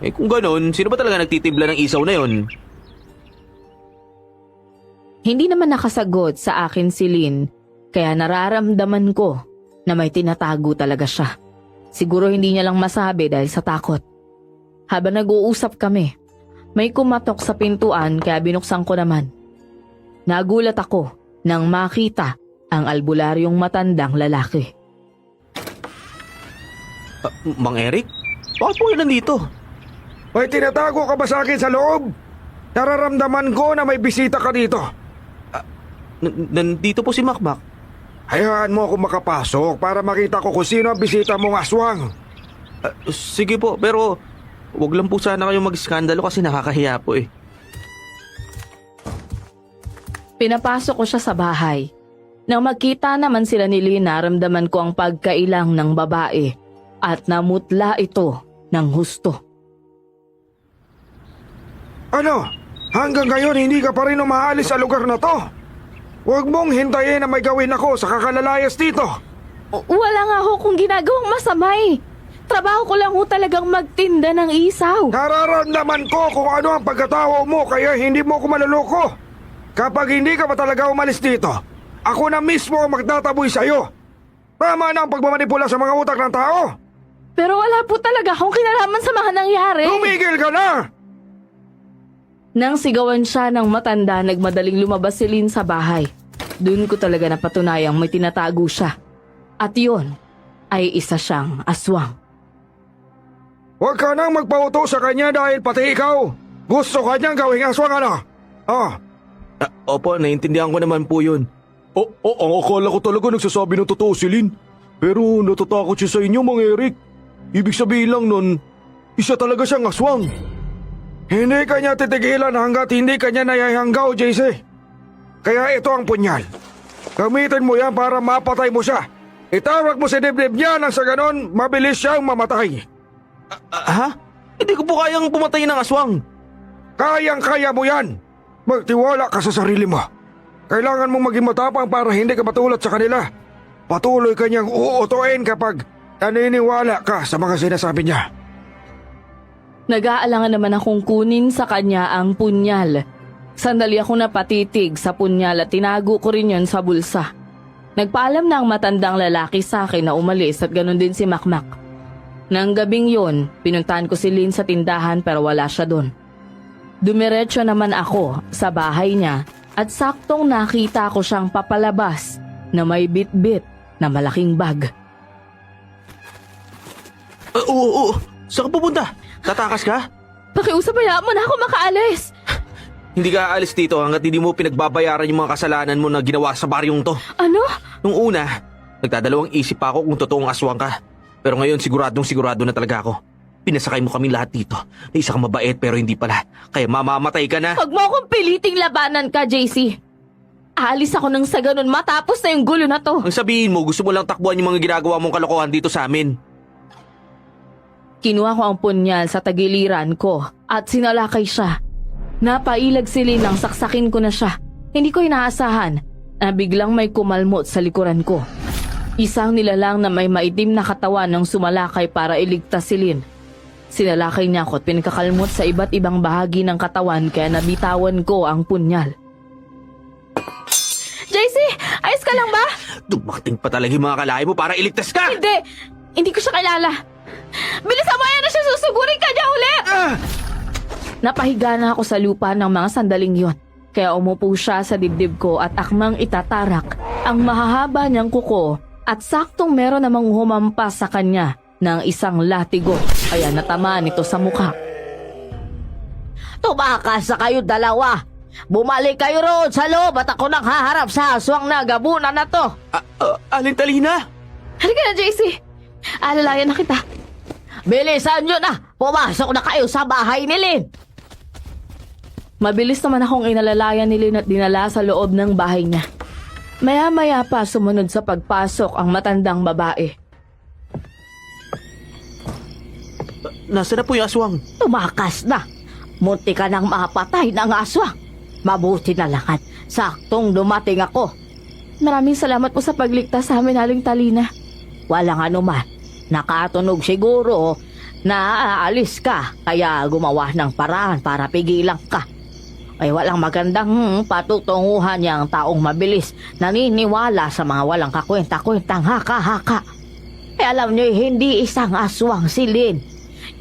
Eh kung ganon, sino ba talaga nagtitimpla ng isaw na yon? Hindi naman nakasagot sa akin si Lynn, kaya nararamdaman ko na may tinatago talaga siya. Siguro hindi niya lang masabi dahil sa takot. Habang nag-uusap kami, may kumatok sa pintuan kaya binuksan ko naman. Nagulat ako nang makita ang albularyong matandang lalaki. Mang Eric? Bakit po yun nandito? May tinatago ka ba sa akin sa loob? Nararamdaman ko na may bisita ka dito. Nandito po si Makmak. Hayaan mo ako makapasok para makita ko kung sino ang bisita mong aswang. Sige po, pero wag lang po sana kayong mag-skandalo kasi nakakahiya po eh. Pinapasok ko siya sa bahay. Nang magkita naman sila ni Lynn, naramdaman ko ang pagkailang ng babae at namutla ito ng husto. Ano? Hanggang ngayon hindi ka pa rin umaalis sa lugar na to? Huwag mong hintayin na may gawin ako sa kakalalayas dito. Wala nga ho kung ginagawang masama eh. Trabaho ko lang ho talagang magtinda ng isaw. Nararamdaman ko kung ano ang pagkatao mo kaya hindi mo ko maluloko. Kapag hindi ka pa talaga umalis dito, ako na mismo ang magtataboy sa'yo. Tama na ang pagmamanipula sa mga utak ng tao. Pero wala po talaga akong kinalaman sa mga nangyari. Tumigil ka na! Nang sigawan siya ng matanda, nagmadaling lumabas si Lynn sa bahay. Doon ko talaga napatunayang may tinatago siya. At yun ay isa siyang aswang. Huwag ka nang magpauto sa kanya dahil pati ikaw gusto ka niyang gawing aswang ano? Opo, naiintindihan ko naman po yun. Ang akala ko talaga nagsasabi ng totoo si Lynn. Pero natatakot siya sa inyo, Mang Eric. Ibig sabihin lang nun, isa talaga siyang aswang. Hindi kanya titigilan hanggat hindi kanya nayayanggaw, JC. Kaya ito ang punyal. Gamitin mo yan para mapatay mo siya. Itawag mo sa dibdib niya nang sa ganon, mabilis siyang mamatay. Ha? Hindi ko po kayang pumatay ng aswang. Kayang-kaya mo yan. Magtiwala ka sa sarili mo. Kailangan mong maging matapang para hindi ka matulad sa kanila. patuloy kanyang uutuin kapag naniniwala ka sa mga sinasabi niya. Nag-aalangan naman akong kunin sa kanya ang punyal. Sandali ako napatitig sa punyal at tinago ko rin yon sa bulsa. Nagpaalam na ang matandang lalaki sa akin na umalis at ganun din si Makmak. Nang gabing yon, pinuntahan ko si Lynn sa tindahan pero wala siya doon. Dumiretso naman ako sa bahay niya at saktong nakita ko siyang papalabas na may bit-bit na malaking bag. Oo. Saan ka pupunta? Tatakas ka? Pakiusap, hayaan mo na ako makaalis. Hindi ka aalis dito hanggat hindi mo pinagbabayaran yung mga kasalanan mo na ginawa sa baryong to. Ano? Nung una, nagdadalawang isip pa ako kung totoong aswang ka. Pero ngayon sigurado na talaga ako. Pinasakay mo kami lahat dito. Na isa kang mabait pero hindi pala. Kaya mamamatay ka na. Huwag mo akong piliting labanan ka, JC. Aalis ako nang sa ganun matapos na yung gulo na to. Ang sabihin mo, gusto mo lang takbuhan yung mga ginagawa mong kalokohan dito sa amin. Kinuha ko ang punyal sa tagiliran ko at sinalakay siya. Napailag sili nang saksakin ko na siya. Hindi ko inaasahan na biglang may kumalmot sa likuran ko. Isang nilalang na may maitim na katawan ng sumalakay para iligtas si Lynn. Sinalakay niya ako at pinakakalmot sa iba't ibang bahagi ng katawan kaya nabitawan ko ang punyal. JC, ayos ka lang ba? Dumating pa talaga yung mga kalahi mo para iligtas ka! Hindi ko siya kilala. Bilisan mo, yan na siya, susugurin ka niya ulit! Napahiga na ako sa lupa ng mga sandaling yon. Kaya umupo siya sa dibdib ko at akmang itatarak ang mahahaba niyang kuko at saktong meron namang humampas sa kanya ng isang latigo. Kaya natamaan ito sa mukha. Tumakas na kayo dalawa. Bumalik kayo roon sa loob at ako nang haharap sa aswang na gabunan na to. Aling Talina! Halika na, JC. Alalayan na kita. Bilisan nyo na. Pumasok na kayo sa bahay ni Lynn. Mabilis naman akong inalalayan ni Lynn at dinala sa loob ng bahay niya. Maya-maya pa sumunod sa pagpasok ang matandang babae. Nasaan na po yung aswang? Tumakas na. Munti ka nang mapatay ng aswang. Mabuti na lang at saktong dumating ako. Maraming salamat po sa pagligtas sa amin, Aling Talina. Walang anuman. Nakatunog siguro na aalis ka kaya gumawa ng paraan para pigilan ka. Ay walang magandang patutunguhan niyang taong mabilis naniniwala sa mga walang kakwenta-kwentang haka-haka. Eh alam niyo, hindi isang aswang si Lynn,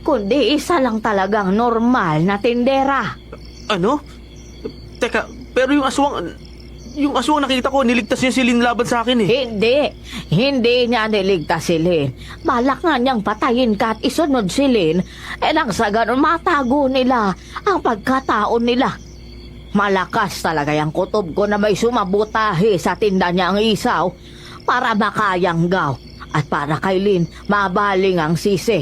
kundi isa lang talagang normal na tindera. Ano? Teka, pero yung aswang nakita ko, niligtas niya si Lynn laban sa akin eh. Hindi niya niligtas si Lynn. Balak nga niyang patayin ka at isunod si Lynn. Eh nang sa ganun matago nila ang pagkataon nila. Malakas talaga yung kutob ko na may sumabutahe sa tinda niya ang isaw para makayanggaw at para kay Lynn mabaling ang sisi.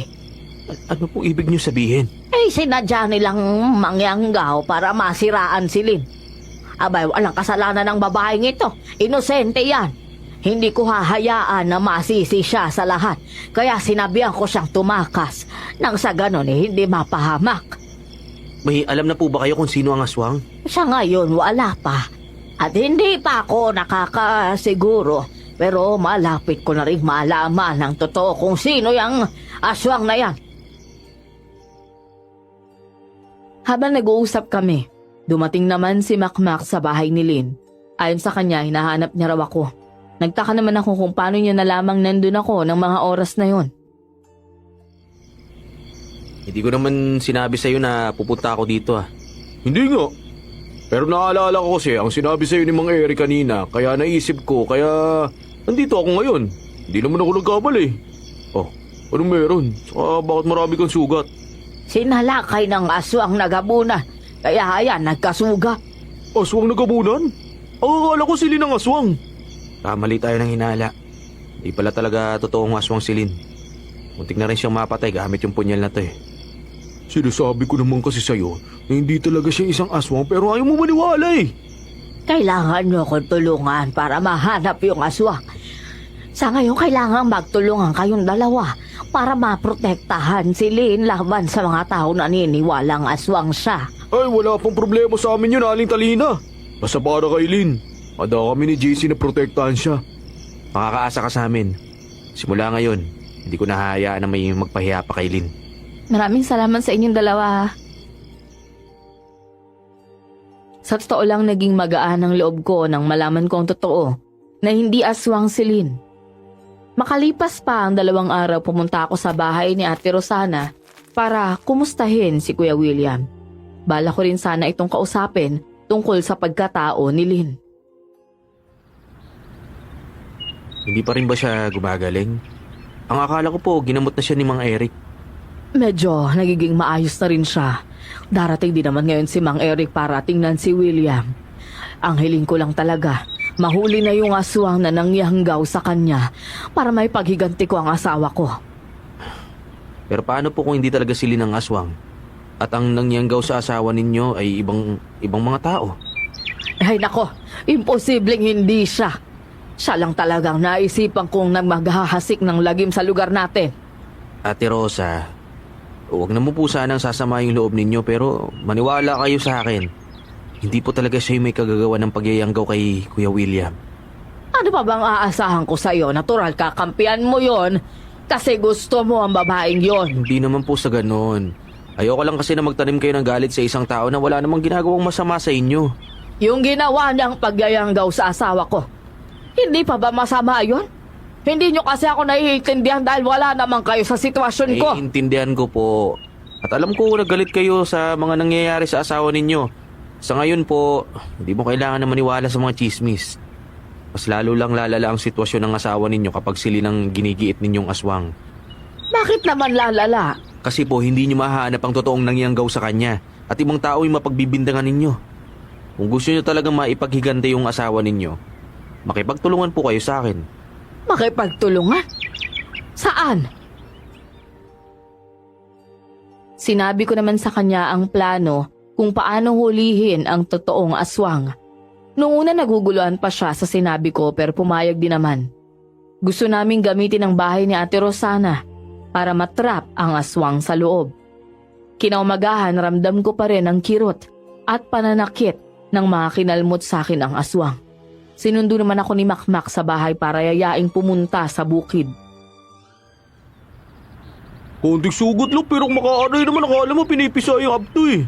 Ano pong ibig niyo sabihin? Eh sinadya nilang mangyanggaw para masiraan si Lynn. Abay, walang kasalanan ng babaeng ito. Inosente yan. Hindi ko hahayaan na masisi siya sa lahat. Kaya sinabihan ko siyang tumakas. Nang sa ganon hindi mapahamak. May alam na po ba kayo kung sino ang aswang? Sa ngayon, wala pa. At hindi pa ako nakakasiguro. Pero malapit ko na rin malaman ng totoo kung sino yung aswang na yan. Habang nag-uusap kami, dumating naman si Makmak sa bahay ni Lynn. Ayon sa kanya, hinahanap niya raw ako. Nagtaka naman ako kung paano niya nalamang nandun ako ng mga oras na yon. Hindi ko naman sinabi sa'yo na pupunta ako dito ah. Hindi nga. Pero naalala ko kasi ang sinabi sa'yo ni Mang Eric kanina, kaya naisip ko, kaya nandito ako ngayon. Hindi naman ako nagkamali. Oh, anong meron? Saka bakit marami kang sugat? Sinalakay ng aswang nagabunan. Kaya ayan, nagkasugat. Aswang nagabunan? Ang akala ko sili ng aswang. Kamali tayo ng hinala. Di pala talaga totoong aswang si Lynn. Muntik na rin siyang mapatay gamit yung punyal na to eh. Sinasabi ko naman kasi sa'yo na hindi talaga siya isang aswang pero ayaw mo maniwala eh. Kailangan nyo akong tulungan para mahanap yung aswang. Sa ngayon, kailangan magtulungan kayong dalawa para maprotektahan si Lynn laban sa mga tao na naniniwalang aswang siya. Ay, wala pong problema sa amin yun, Aling Talina. Basta para kay Lynn. Handa kami ni JC na protektahan siya. Makakaasa ka sa amin. Simula ngayon, hindi ko nahahayaan na may magpahiya pa kay Lynn. Maraming salamat sa inyong dalawa ha. Sa totoo lang naging magaan ang loob ko nang malaman ko ang totoo na hindi aswang si Lynn. Makalipas pa ang 2 araw pumunta ako sa bahay ni Ate Rosana para kumustahin si Kuya William. Bala ko rin sana itong kausapin tungkol sa pagkatao ni Lynn. Hindi pa rin ba siya gumagaling? Ang akala ko po, ginamot na siya ni Mang Eric. Medyo nagiging maayos na rin siya. Darating din naman ngayon si Mang Eric para tingnan si William. Ang hiling ko lang talaga, mahuli na yung aswang na nangyanggaw sa kanya para may paghiganti ko ang asawa ko. Pero paano po kung hindi talaga sili ng aswang? At ang nangyanggaw sa asawa ninyo ay ibang mga tao? Ay nako, imposibleng hindi siya. Siya lang talagang naisipan kong nagmaghahasik ng lagim sa lugar natin. Ate Rosa, huwag na mo po sanang sasama yung loob ninyo pero maniwala kayo sa akin. Hindi po talaga siya yung may kagagawa ng pagyayanggaw kay Kuya William. Ano pa bang aasahan ko sa'yo? Natural, kakampihan mo yon kasi gusto mo ang babaeng yon. Hindi naman po sa ganon. Ayoko lang kasi na magtanim kayo ng galit sa isang tao na wala namang ginagawang masama sa inyo. Yung ginawa niyang pagyayanggaw sa asawa ko, hindi pa ba masama yon? Hindi niyo kasi ako naiintindihan dahil wala naman kayo sa sitwasyon ko. Naiintindihan ko po. At alam ko nagalit kayo sa mga nangyayari sa asawa ninyo. Sa ngayon po, hindi mo kailangan na maniwala sa mga chismis. Mas lalo lang lalala ang sitwasyon ng asawa ninyo kapag sili ng ginigiit ninyong aswang. Bakit naman lalala? Kasi po hindi nyo mahanap ang totoong nangyanggaw sa kanya at ibang tao yung mapagbibindangan ninyo. Kung gusto nyo talagang maipaghigante yung asawa ninyo, makipagtulungan po kayo sa akin. Makipagtulungan? Saan? Sinabi ko naman sa kanya ang plano kung paano hulihin ang totoong aswang. Noong una naguguluhan pa siya sa sinabi ko pero pumayag din naman. Gusto naming gamitin ang bahay ni Ate Rosana para matrap ang aswang sa loob. Kinaumagahan ramdam ko pa rin ang kirot at pananakit ng mga kinalmot sa akin ang aswang. Sinundo naman ako ni Makmak sa bahay para yayaing pumunta sa bukid. Konting sugot lang pero makaaray naman akala mo pinipisa yung abdo eh.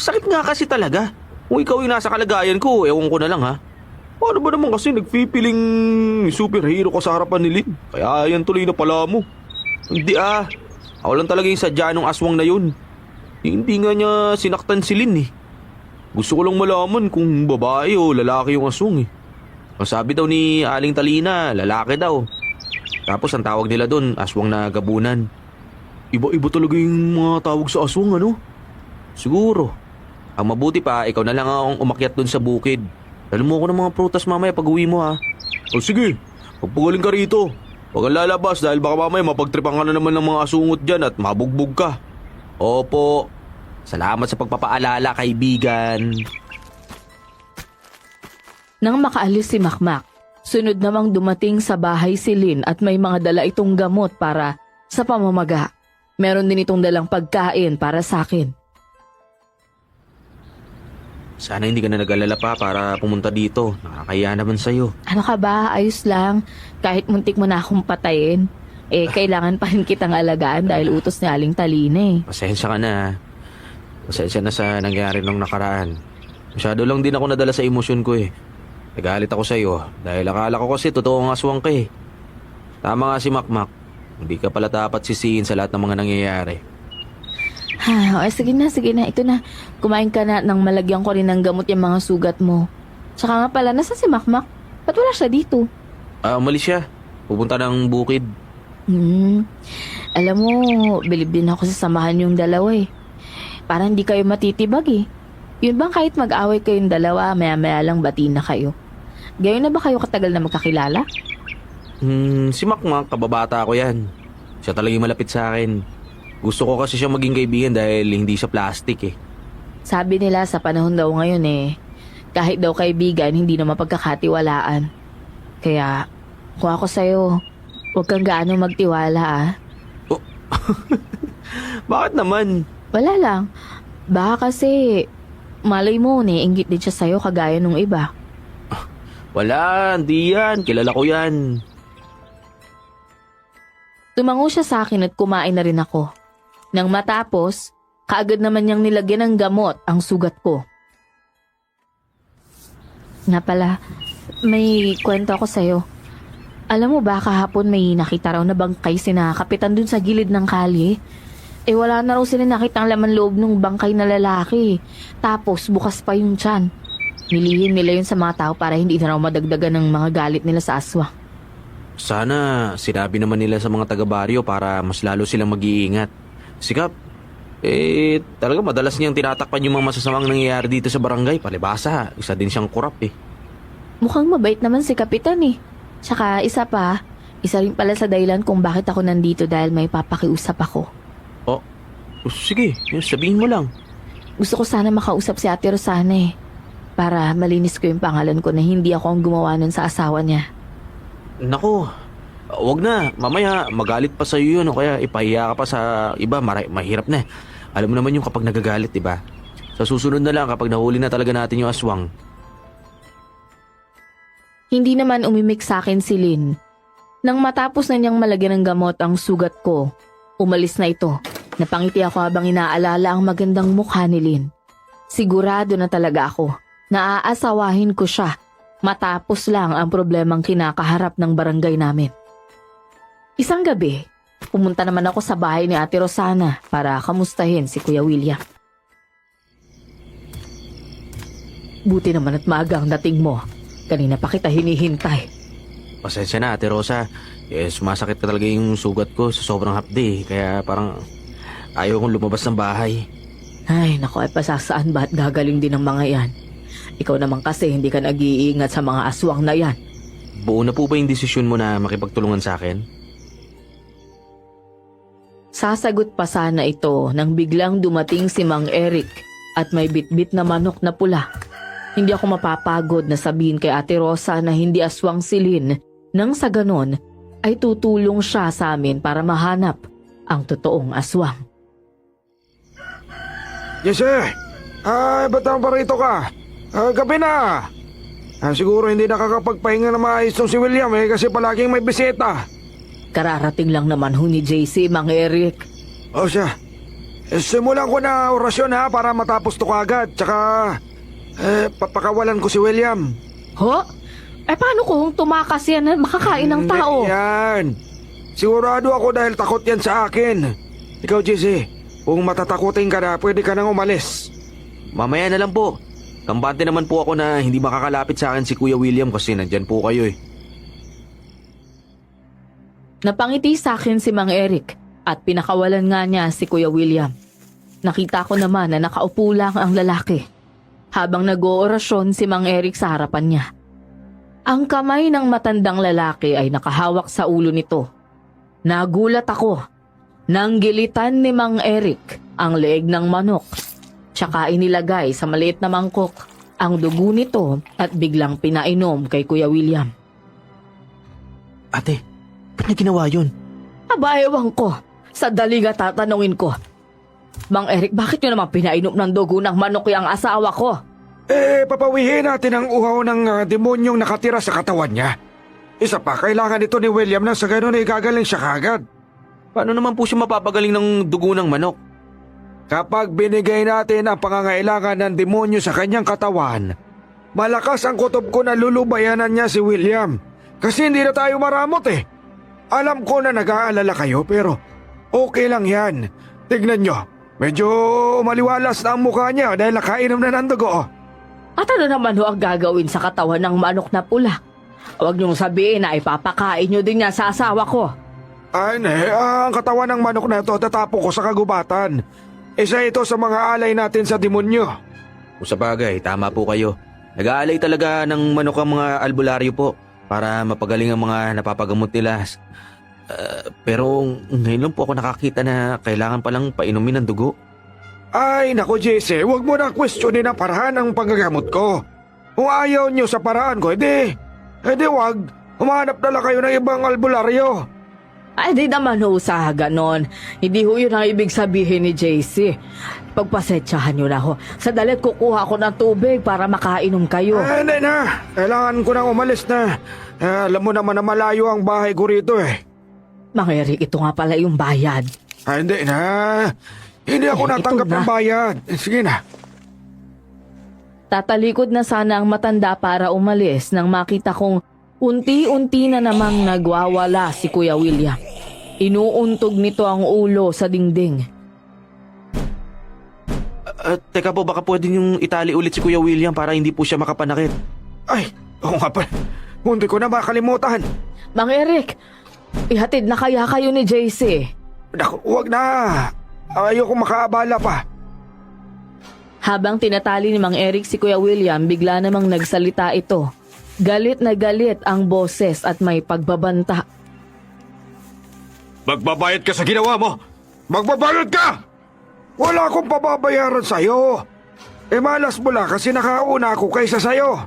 Sakit nga kasi talaga. Kung ikaw yung nasa kalagayan ko, ewan ko na lang ha. Paano ba naman kasi nagpipiling superhero ka sa harapan ni Lynn? Kaya yan tuloy na pala mo. Hindi ah. Ako lang talaga yung sadya ng aswang na yun. Hindi nga niya sinaktan si Lynn eh. Gusto ko lang malaman kung babae o lalaki yung aswang eh. Ang sabi daw ni Aling Talina, lalaki daw. Tapos ang tawag nila doon, aswang na gabunan. Iba-iba talaga yung mga tawag sa aswang ano? Siguro. Ang mabuti pa, ikaw na lang ang umakyat doon sa bukid. Dala mo ako ng mga prutas mamaya pag uwi mo ha. O sige, magpagaling ka rito. Huwag kang lalabas dahil baka mamaya mapagtripan ka na naman ng mga asungot dyan at mabugbog ka. Opo. Salamat sa pagpapaalala, kaibigan. Nang makaalis si Makmak, sunod namang dumating sa bahay si Lynn at may mga dala itong gamot para sa pamamaga. Meron din itong dalang pagkain para sa akin. Sana hindi ka na nag-alala pa para pumunta dito. Nakakaya naman sa'yo. Ano ka ba? Ayos lang. Kahit muntik mo na akong patayin, kailangan pa rin kitang alagaan dahil utos ni Aling Talina eh. Pasensya ka na. Pasensya na sa nangyari nung nakaraan. Masyado lang din ako nadala sa emosyon ko eh. Nagalit ako sa'yo dahil akala ko kasi totoo ang aswang ka eh. Tama nga si Makmak. Hindi ka pala dapat sisihin sa lahat ng mga nangyayari. Sige na. Ito na. Kumain ka na nang malagyan ko rin ng gamot yung mga sugat mo. Tsaka nga pala, nasa si Makmak? Ba't wala siya dito? Umalis siya. Pupunta ng bukid. Alam mo, bilib din ako sa samahan yung dalawa eh. Parang hindi kayo matitibag eh. Yun bang kahit mag-away kayong dalawa, maya-maya lang batiin na kayo? Gayon na ba kayo katagal na magkakilala? Si Makmak, kababata ko yan. Siya talaga yung malapit sa akin. Gusto ko kasi siya maging kaibigan dahil hindi siya plastic eh. Sabi nila sa panahon daw ngayon kahit daw kaibigan, hindi na mapagkakatiwalaan. Kaya, kung ako sa'yo, huwag kang gaano magtiwala ah. Bakit naman? Wala lang. Baka kasi, malay mo, inggit din siya sa'yo kagaya nung iba. Wala, hindi yan. Kilala ko yan. Tumango siya sa akin at kumain na rin ako. Nang matapos, kaagad naman niyang nilagyan ng gamot ang sugat ko. Nga pala, may kwento ako sa'yo. Alam mo ba kahapon may nakita raw na bangkay sina kapitan dun sa gilid ng kalye? Wala na raw sila nakitang laman loob ng bangkay na lalaki. Tapos bukas pa yung tiyan. Nilihim nila yun sa mga tao para hindi na raw madagdagan ng mga galit nila sa aswang. Sana sinabi naman nila sa mga taga-baryo para mas lalo silang mag-iingat. Sikap, talaga madalas niyang tinatakpan yung mga masasamang nangyayari dito sa barangay. Palibasa, isa din siyang kurap eh. Mukhang mabait naman si kapitan eh. Tsaka isa rin pala sa dahilan kung bakit ako nandito dahil may papakiusap ako. Oh, sige, sabihin mo lang. Gusto ko sana makausap si Ate Rosana eh. Para malinis ko yung pangalan ko na hindi ako ang gumawa nun sa asawa niya. Nako, wag na. Mamaya magalit pa sa'yo yun o kaya ipahiya ka pa sa iba. Mahirap na. Alam mo naman yung kapag nagagalit, diba? Sa susunod na lang kapag nahuli na talaga natin yung aswang. Hindi naman umimik sa akin si Lynn. Nang matapos na niyang malagyan ng gamot ang sugat ko, umalis na ito. Napangiti ako habang inaalala ang magandang mukha ni Lynn. Sigurado na talaga ako na aasawahin ko siya matapos lang ang problemang kinakaharap ng barangay namin. Isang gabi, pumunta naman ako sa bahay ni Ate Rosana para kamustahin si Kuya William. Buti naman at maaga ang dating mo. Kanina pa kita hinihintay. Pasensya na, Ate Rosa. Sumasakit ka talaga yung sugat ko sa sobrang hapdi. Kaya parang ayaw kong lumabas ng bahay. Ay, naku, pasasaan ba at gagaling din ang mga yan? Ikaw naman kasi hindi ka nag-iingat sa mga aswang na yan. Buo na po ba yung desisyon mo na makipagtulungan sa akin? Sasagot pa sana ito nang biglang dumating si Mang Eric at may bitbit na manok na pula. Hindi ako mapapagod na sabihin kay Ate Rosa na hindi aswang si Lynn nang sa ganon ay tutulong siya sa amin para mahanap ang totoong aswang. Jesse! Ba't naman pa rito ka? Gabi na! Siguro hindi nakakapagpahinga na maayos tong si William kasi palaging may bisita. Kararating lang naman ho ni JC, Mang Eric. O siya, simulan ko na orasyon para matapos to kagad. Tsaka, papakawalan ko si William. Ho? Paano kung tumakas yan at makakain ng tao? Yan. Sigurado ako dahil takot yan sa akin. Ikaw, Jesse, kung matatakutin ka na, pwede ka nang umalis. Mamaya na lang po. Kampante naman po ako na hindi makakalapit sa akin si Kuya William kasi nandyan po kayo eh. Napangiti sa akin si Mang Eric at pinakawalan nga niya si Kuya William. Nakita ko naman na nakaupo lang ang lalaki habang nag-oorasyon si Mang Eric sa harapan niya. Ang kamay ng matandang lalaki ay nakahawak sa ulo nito. Nagulat ako nang gilitan ni Mang Eric ang leeg ng manok tsaka inilagay sa maliit na mangkok ang dugo nito at biglang pinainom kay Kuya William. Ate, ba't niya ginawa yun? Aba, ewan ko. Sa dalinga tatanungin ko. Mang Eric, bakit nyo naman pinainom ng dugo ng manok yung asawa ko? Papawihin natin ang uhaw ng demonyong nakatira sa katawan niya. Isa pa, kailangan ito ni William na sa ganun ay gagaling siya kagad. Paano naman po siya mapapagaling ng dugo ng manok? Kapag binigay natin ang pangangailangan ng demonyo sa kanyang katawan, malakas ang kutob ko na lulubayanan niya si William. Kasi hindi na tayo maramot eh. Alam ko na nag-aalala kayo pero okay lang yan. Tignan nyo, medyo maliwalas na ang mukha niya dahil nakainom na ng dugo. At ano naman ho ang gagawin sa katawan ng manok na pula? Huwag niyong sabihin na ipapakain niyo din niya sa asawa ko. Ang katawan ng manok na ito tatapo ko sa kagubatan. Isa ito sa mga alay natin sa demonyo. Kung sa bagay, tama po kayo. Nag-aalay talaga ng manok ang mga albularyo po para mapagaling ang mga napapagamot nila. Pero ngayon lang po ako nakakita na kailangan palang painumin ng dugo. Ay, nako Jesse, huwag mo na questionin ang paraan ng panggagamot ko. Kung ayaw niyo sa paraan ko, edi wag. Humanap na lang kayo ng ibang albularyo. Ay, di naman ho sa ganon. Hindi ho yun ang ibig sabihin ni JC. Pagpasensyahan nyo na ho. Sa dalit kukuha ko ng tubig para makainom kayo. Hindi na. Kailangan ko nang umalis na. Alam mo naman na malayo ang bahay ko rito eh. Mang Eric, ito nga pala yung bayad. Hindi na. Hindi ako Ito natanggap na. ng bayad. Sige na. Tatalikod na sana ang matanda para umalis nang makita kong unti-unti na namang nagwawala si Kuya William. Inuuntog nito ang ulo sa dingding. Teka po, baka pwede niyong itali ulit si Kuya William para hindi po siya makapanakit. Ay, oo nga pala. Munti ko na makalimutan. Mang Eric, ihatid na kaya kayo ni JC? Naku, huwag na. Ayoko makaabala pa. Habang tinatali ni Mang Eric si Kuya William, bigla namang nagsalita ito. Galit na galit ang boses at may pagbabanta. Magbabayad ka sa ginawa mo! Magbabalot ka! Wala akong pababayaran sa'yo. Malas mo lang kasi nakauna ako kaysa sa'yo.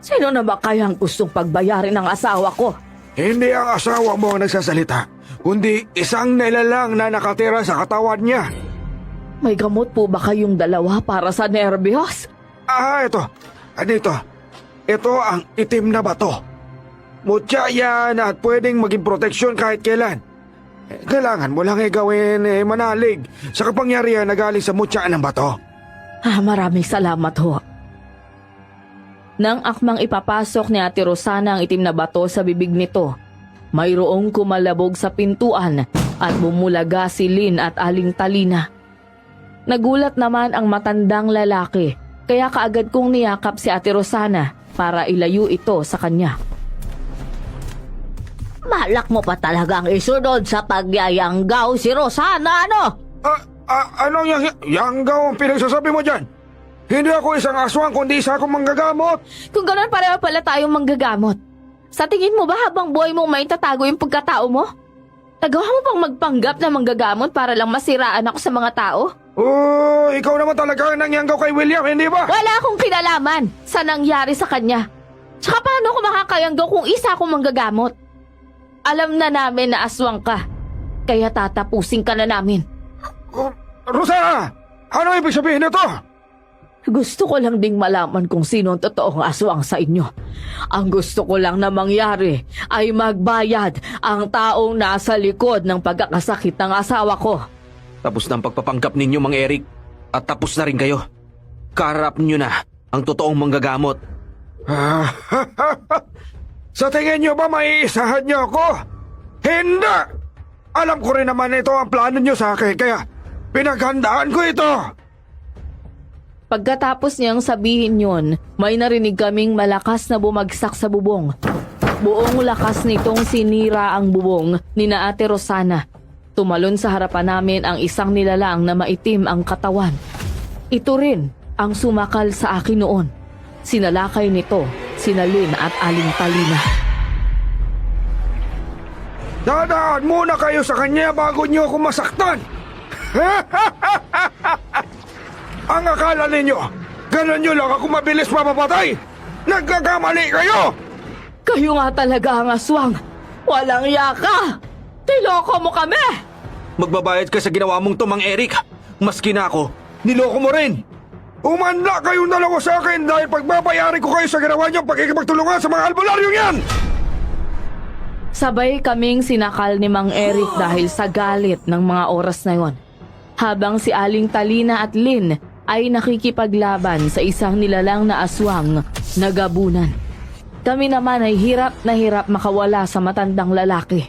Sino na ba kayang gustong pagbayarin ng asawa ko? Hindi ang asawa mo ang nagsasalita, kundi isang nilalang na nakatira sa katawan niya. May gamot po ba kayong dalawa para sa nervyos? Ito. Dito. Ito ang itim na bato. Mutya yan at pwedeng maging proteksyon kahit kailan. Kailangan mo lang gawin manalig sa kapangyarihan na galing sa mutya ng bato. Maraming salamat ho. Nang akmang ipapasok ni Ate Rosana ang itim na bato sa bibig nito, mayroong kumalabog sa pintuan at bumulaga si Lynn at Aling Talina. Nagulat naman ang matandang lalaki, kaya kaagad kong niyakap si Ate Rosana para ilayo ito sa kanya. Malak mo pa talagang isunod sa pagyayanggaw si Rosana, ano? Anong yanggaw ang pinagsasabi mo dyan? Hindi ako isang aswang kundi isa akong manggagamot. Kung gano'n pareho pala tayong manggagamot. Sa tingin mo ba habang buhay mong may tatago yung pagkatao mo? Nagawa mo pang magpanggap na manggagamot para lang masiraan ako sa mga tao? Ikaw naman talaga ang nangyanggaw kay William, hindi ba? Wala akong kinalaman sa nangyari sa kanya. Tsaka paano ako makakayanggaw kung isa akong manggagamot? Alam na namin na aswang ka, kaya tatapusin ka na namin. Rosana! Ano ibig sabihin nito? Gusto ko lang ding malaman kung sino ang totoong aswang sa inyo. Ang gusto ko lang na mangyari ay magbayad ang taong nasa likod ng pagkakasakit ng asawa ko. Tapos na ang pagpapanggap ninyo, Mang Eric. At tapos na rin kayo. Kaharap nyo na ang totoong manggagamot. Sa tingin nyo ba maiisahan nyo ako? Hindi! Alam ko rin naman ito ang plano nyo sa akin, kaya pinaghandaan ko ito. Pagkatapos niyang sabihin yon, may narinig kaming malakas na bumagsak sa bubong. Buong lakas nitong sinira ang bubong ni na Ate Rosana. Tumalon sa harapan namin ang isang nilalang na maitim ang katawan. Ito rin ang sumakal sa akin noon. Sinalakay nito sina Lynn at Aling Talina. Dadaan muna kayo sa kanya bago nyo ako masaktan. Ang akala ninyo, ganun nyo lang ako mabilis mapapatay? Nagkakamali kayo! Kayo nga talaga ang aswang! Walang yaka! Tiloko mo kami! Magbabayad ka sa ginawa mong to, Mang Eric. Maski na ako, niloko mo rin. Umanda kayong dalawa sa akin dahil pagbabayarin ko kayo sa ginawa nyo pagkikipagtulungan sa mga albularyong yan! Sabay kaming sinakal ni Mang Eric dahil sa galit ng mga oras na yon. Habang si Aling Talina at Lynn ay nakikipaglaban sa isang nilalang na aswang na gabunan. Kami naman ay hirap na hirap makawala sa matandang lalaki.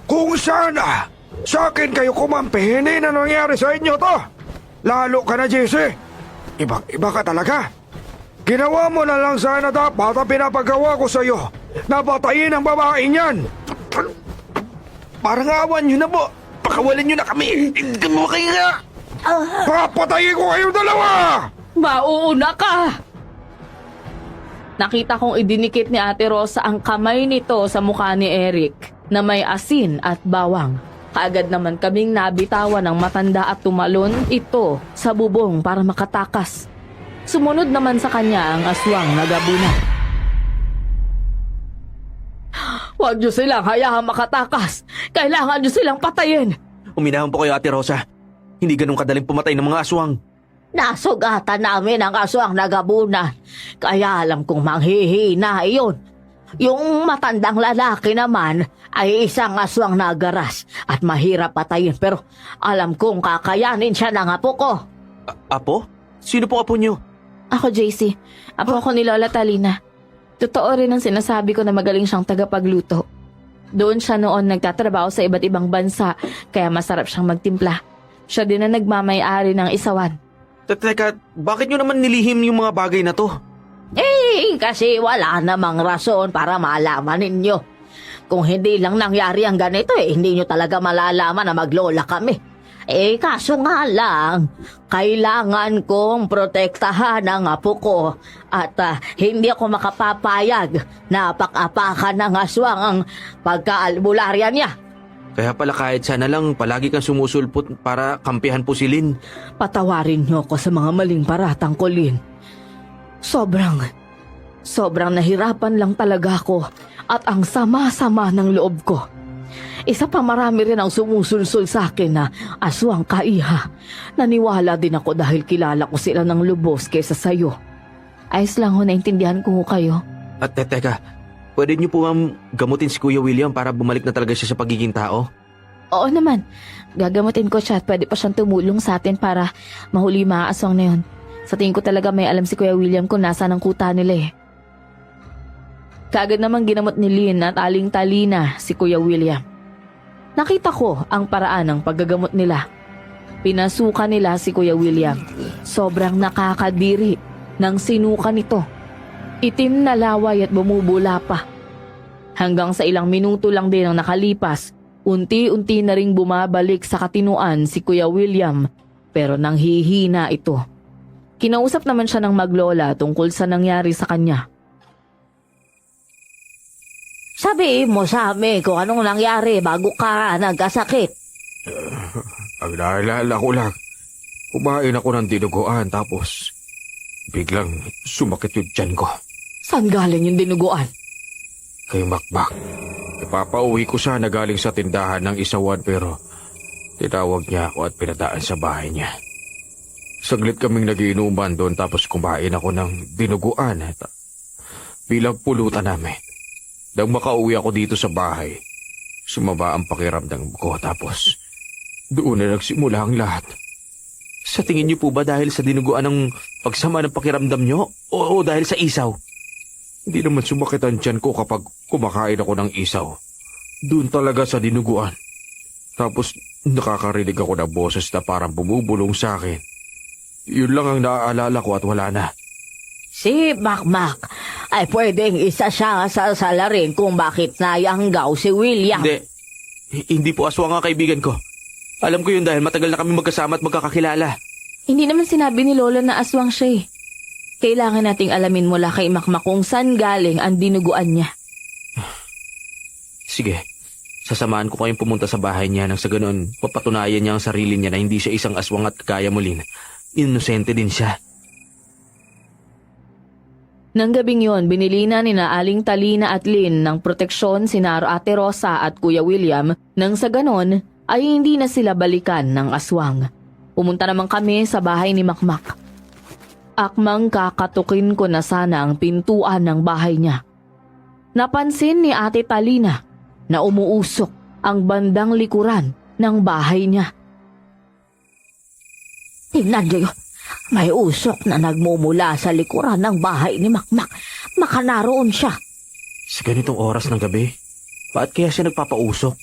Kung sana sa akin kayo kumampi, hindi na nangyari sa inyo to. Lalo ka na, JC. Ibang-iba ka talaga. Ginawa mo na lang sana dapat ang pinapagawa ko sa'yo. Napatayin ang babae niyan. Parang awan nyo na po. Pakawalan nyo na kami. Hindi mo kayo nga. Papatayin ko kayong dalawa! Mauuna ka! Nakita kong idinikit ni Ate Rosa ang kamay nito sa mukha ni Eric na may asin at bawang. Kaagad naman kaming nabitawan ng matanda at tumalon ito sa bubong para makatakas. Sumunod naman sa kanya ang aswang na gabunan. Huwag niyo silang hayahang makatakas. Kailangan niyo silang patayin. Uminahon po kayo, Ate Rosa. Hindi ganun kadaling pumatay ng mga aswang. Nasugatan namin ang aswang nagabunan. Kaya alam kong manghihina iyon. Yung matandang lalaki naman ay isang aswang nagaras at mahirap patayin pero alam kong kakayanin siya ng apo ko. Apo? Sino po apo niyo? Ako, JC. Apo ako ni Lola Talina. Totoo rin ang sinasabi ko na magaling siyang tagapagluto. Doon siya noon nagtatrabaho sa iba't ibang bansa kaya masarap siyang magtimpla. Siya din ang nagmamay-ari ng isawan. Teka, bakit niyo naman nilihim yung mga bagay na to? Kasi wala namang rason para malaman ninyo. Kung hindi lang nangyari ang ganito hindi nyo talaga malalaman na maglola kami. Kaso nga lang, kailangan kong protektahan ang apo ko at hindi ako makapapayag na apak-apakan ng aswang ang pagkaalbularya niya. Kaya pala kahit sana lang palagi kang sumusulpot para kampihan po si Lynn. Patawarin niyo ako sa mga maling paratang ko, Lynn. Sobrang nahirapan lang talaga ako at ang sama-sama ng loob ko. Isa pa marami rin ang sumusulsul sa akin na aswang kaiha. Naniwala din ako dahil kilala ko sila ng lubos kaysa sayo. Ayos lang ho, naintindihan ko ho kayo. At teka, pwede niyo po gamutin si Kuya William para bumalik na talaga siya sa pagiging tao? Oo naman, gagamutin ko siya at pwede pa siyang tumulong sa atin para mahuli yung mga aswang na yun. Sa tingin ko talaga may alam si Kuya William kung nasaan ang kuta nila eh. Kaagad namang ginamot ni Lynn at Aling Talina si Kuya William. Nakita ko ang paraan ng paggagamot nila. Pinasukan nila si Kuya William. Sobrang nakakadiri ng sinuka nito. Itim na laway at bumubula pa. Hanggang sa ilang minuto lang din ang nakalipas, unti-unti na ring bumabalik sa katinuan si Kuya William pero nanghihina ito. Kinausap naman siya ng maglola tungkol sa nangyari sa kanya. Sabihin mo sa amin kung anong nangyari bago ka nagkasakit. Ang naalala ko lang, kumain ako ng dinuguan tapos biglang sumakit yung tiyan ko. Saan galing yung dinuguan? Kay Makmak. Ipapauwi ko siya na galing sa tindahan ng isawan pero tinawag niya ako at pinadaan sa bahay niya. Saglit kaming nagiinuman doon tapos kumain ako ng dinuguan bilang pulutan namin. Nang makauwi ako dito sa bahay, sumaba ang pakiramdam ko tapos doon na nagsimula ang lahat. Sa tingin niyo po ba dahil sa dinuguan ng pagsama ng pakiramdam niyo o dahil sa isaw? Hindi naman sumakit ang tiyan ko kapag kumakain ako ng isaw. Doon talaga sa dinuguan. Tapos nakakarinig ako ng boses na parang bumubulong sa akin. Yun lang ang naaalala ko at wala na. Si Makmak ay pwedeng isa siya sa salarin kung bakit nayanggaw si William. Hindi po aswang ang kaibigan ko. Alam ko yun dahil matagal na kami magkasama at magkakakilala. Hindi naman sinabi ni Lola na aswang siya eh. Kailangan nating alamin mula kay Makmak kung saan galing ang dinuguan niya. Sige, sasamahan ko kayong pumunta sa bahay niya nang sa ganoon papatunayan niya ang sarili niya na hindi siya isang aswang at kagaya mo, Lynn. Inosente din siya. Nang gabing yon, binili na nina Aling Talina at Lynn ng proteksyon sina Ate Rosa at Kuya William nang sa ganon ay hindi na sila balikan ng aswang. Pumunta naman kami sa bahay ni Makmak. Akmang kakatukin ko na sana ang pintuan ng bahay niya. Napansin ni Ate Talina na umuusok ang bandang likuran ng bahay niya. Tingnan niyo, may usok na nagmumula sa likuran ng bahay ni Makmak. Baka naroon siya. Sa ganitong oras ng gabi, bakit kaya siya nagpapausok?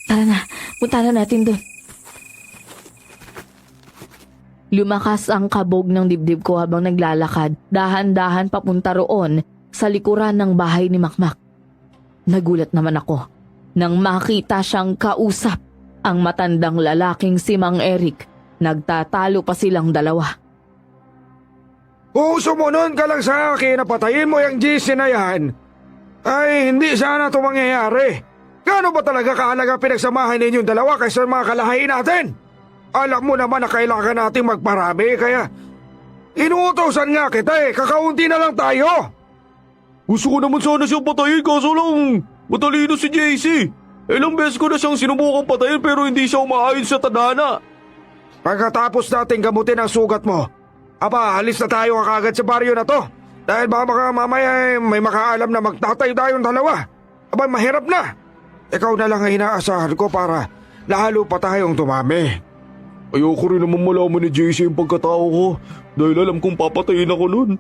Tara na, punta na natin doon. Lumakas ang kabog ng dibdib ko habang naglalakad, dahan-dahan papunta roon sa likuran ng bahay ni Makmak. Nagulat naman ako nang makita siyang kausap ang matandang lalaking si Mang Eric. Nagtatalo pa silang dalawa. Kung sumunod ka lang sa akin na patayin mo yung GC na yan, ay hindi sana ito mangyayari. Gaano ba talaga kahalaga pinagsamahan ninyong dalawa kaysa mga kalahain natin? Alam mo naman na kailangan nating magparami kaya inuutosan nga kita kakaunti na lang tayo. Gusto ko naman sana siyang patayin kaso lang matalino si JC. Ilang beses ko na siyang sinubukang patayin pero hindi siya umaayon sa tadhana. Pagkatapos nating gamutin ang sugat mo, alis na tayo kagad sa baryo na to. Dahil baka mamaya may makaalam na magtatay tayong dalawa. Mahirap na. ikaw na lang ang inaasahan ko para lalo pa tayong tumami. Ayoko rin naman malaman ni JC yung pagkatao ko dahil alam kong papatayin ako nun.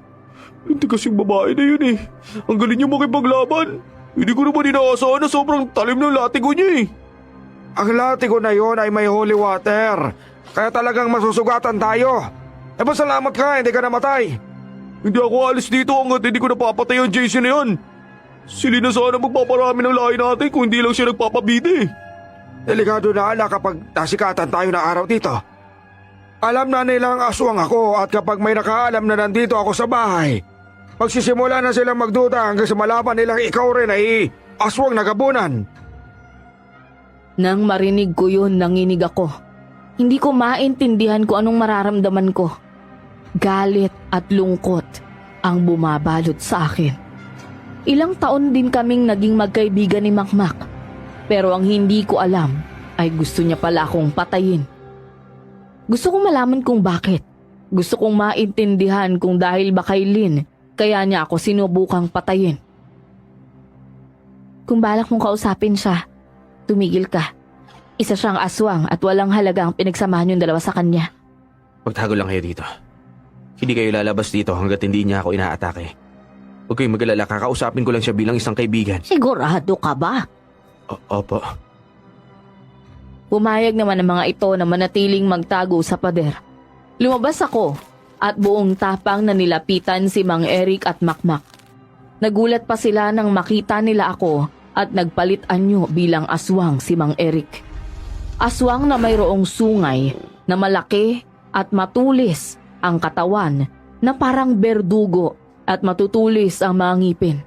Hindi kasing babae na yun eh. Ang galing niya makipaglaban. Hindi ko naman inaasahan na sobrang talim ng latigo niya eh. Ang latigo na yon ay may holy water, kaya talagang masusugatan tayo. E salamat ka, hindi ka namatay. Hindi ako alis dito hanggat hindi ko napapatay ang JC na yan. Sila na sana magpaparami ng lahi natin kung hindi lang siya nagpapabide. Delikado na ala kapag nasikatan tayo na araw dito. Alam na nilang aswang ako at kapag may nakaalam na nandito ako sa bahay, magsisimula na silang magduda hanggang sa malaman nilang ikaw rin ay aswang nagabunan. Nang marinig ko yun, nanginig ako. Hindi ko maintindihan kung anong mararamdaman ko. Galit at lungkot ang bumabalot sa akin. Ilang taon din kaming naging magkaibigan ni Makmak. Pero ang hindi ko alam ay gusto niya pala akong patayin. Gusto kong malaman kung bakit. Gusto kong maintindihan kung dahil ba kay Lynn, kaya niya ako sinubukang patayin. Kung balak mong kausapin siya, tumigil ka. Isa siyang aswang at walang halaga ang pinagsamahan yung dalawa sa kanya. Magtago lang kayo dito. Hindi kayo lalabas dito hanggat hindi niya ako inaatake. Huwag kayong mag-alala, kakausapin ko lang siya bilang isang kaibigan. Sigurado ka ba? Opo. Pumayag naman ang mga ito na manatiling magtago sa pader. Lumabas ako at buong tapang na nilapitan si Mang Eric at Makmak. Nagulat pa sila nang makita nila ako at nagpalit anyo bilang aswang si Mang Eric. Aswang na mayroong sungay na malaki at matulis ang katawan na parang berdugo at matutulis ang mga ngipin.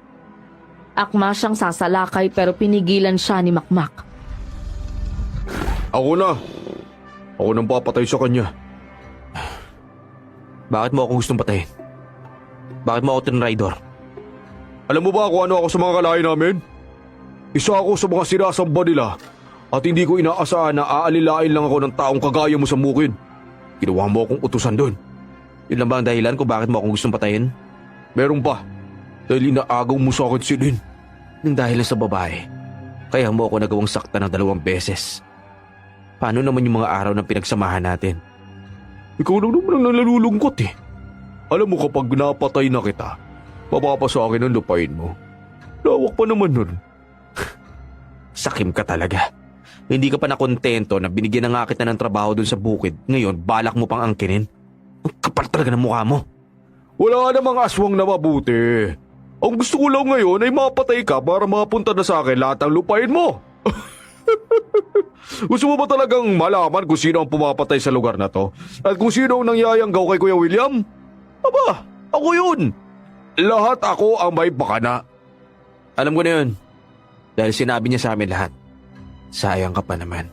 Akma siyang sasalakay pero pinigilan siya ni Makmak. Ako na. Ako nang papatay sa kanya. Bakit mo ako gustong patayin? Bakit mo ako tinraidor? Alam mo ba kung ano ako sa mga kalahi namin? Isa ako sa mga sinasamba nila at hindi ko inaasahan na aalilain lang ako ng taong kagaya mo sa Mukid. Ginawa mo akong utusan doon. Yun lang ba ang dahilan kung bakit mo ako gustong patayin? Meron pa. Dahil inaagaw mo sa akin si Lynn. Nang dahil lang sa babae, kaya mo ako nagawang sakta ng 2 beses. Paano naman yung mga araw ng pinagsamahan natin? Ikaw lang naman ang nalulungkot eh. Alam mo kapag napatay na kita, mapapasa akin ang lupain mo. Lawak pa naman nun. Sakim ka talaga. Hindi ka pa nakontento na binigyan na nga kita ng trabaho dun sa bukid. Ngayon, balak mo pang angkinin. Ang kapal talaga ng mukha mo. Wala namang aswang na mabuti. Ang gusto ko lang ngayon ay mapatay ka para mapunta na sa akin lahat ng lupain mo. Gusto mo ba talagang malaman kung sino ang pumapatay sa lugar na to? At kung sino ang nangyayanggaw kay Kuya William? Aba, ako yun. Lahat ako ang may bakana. Alam ko na yun. Dahil sinabi niya sa amin lahat. Sayang ka pa naman.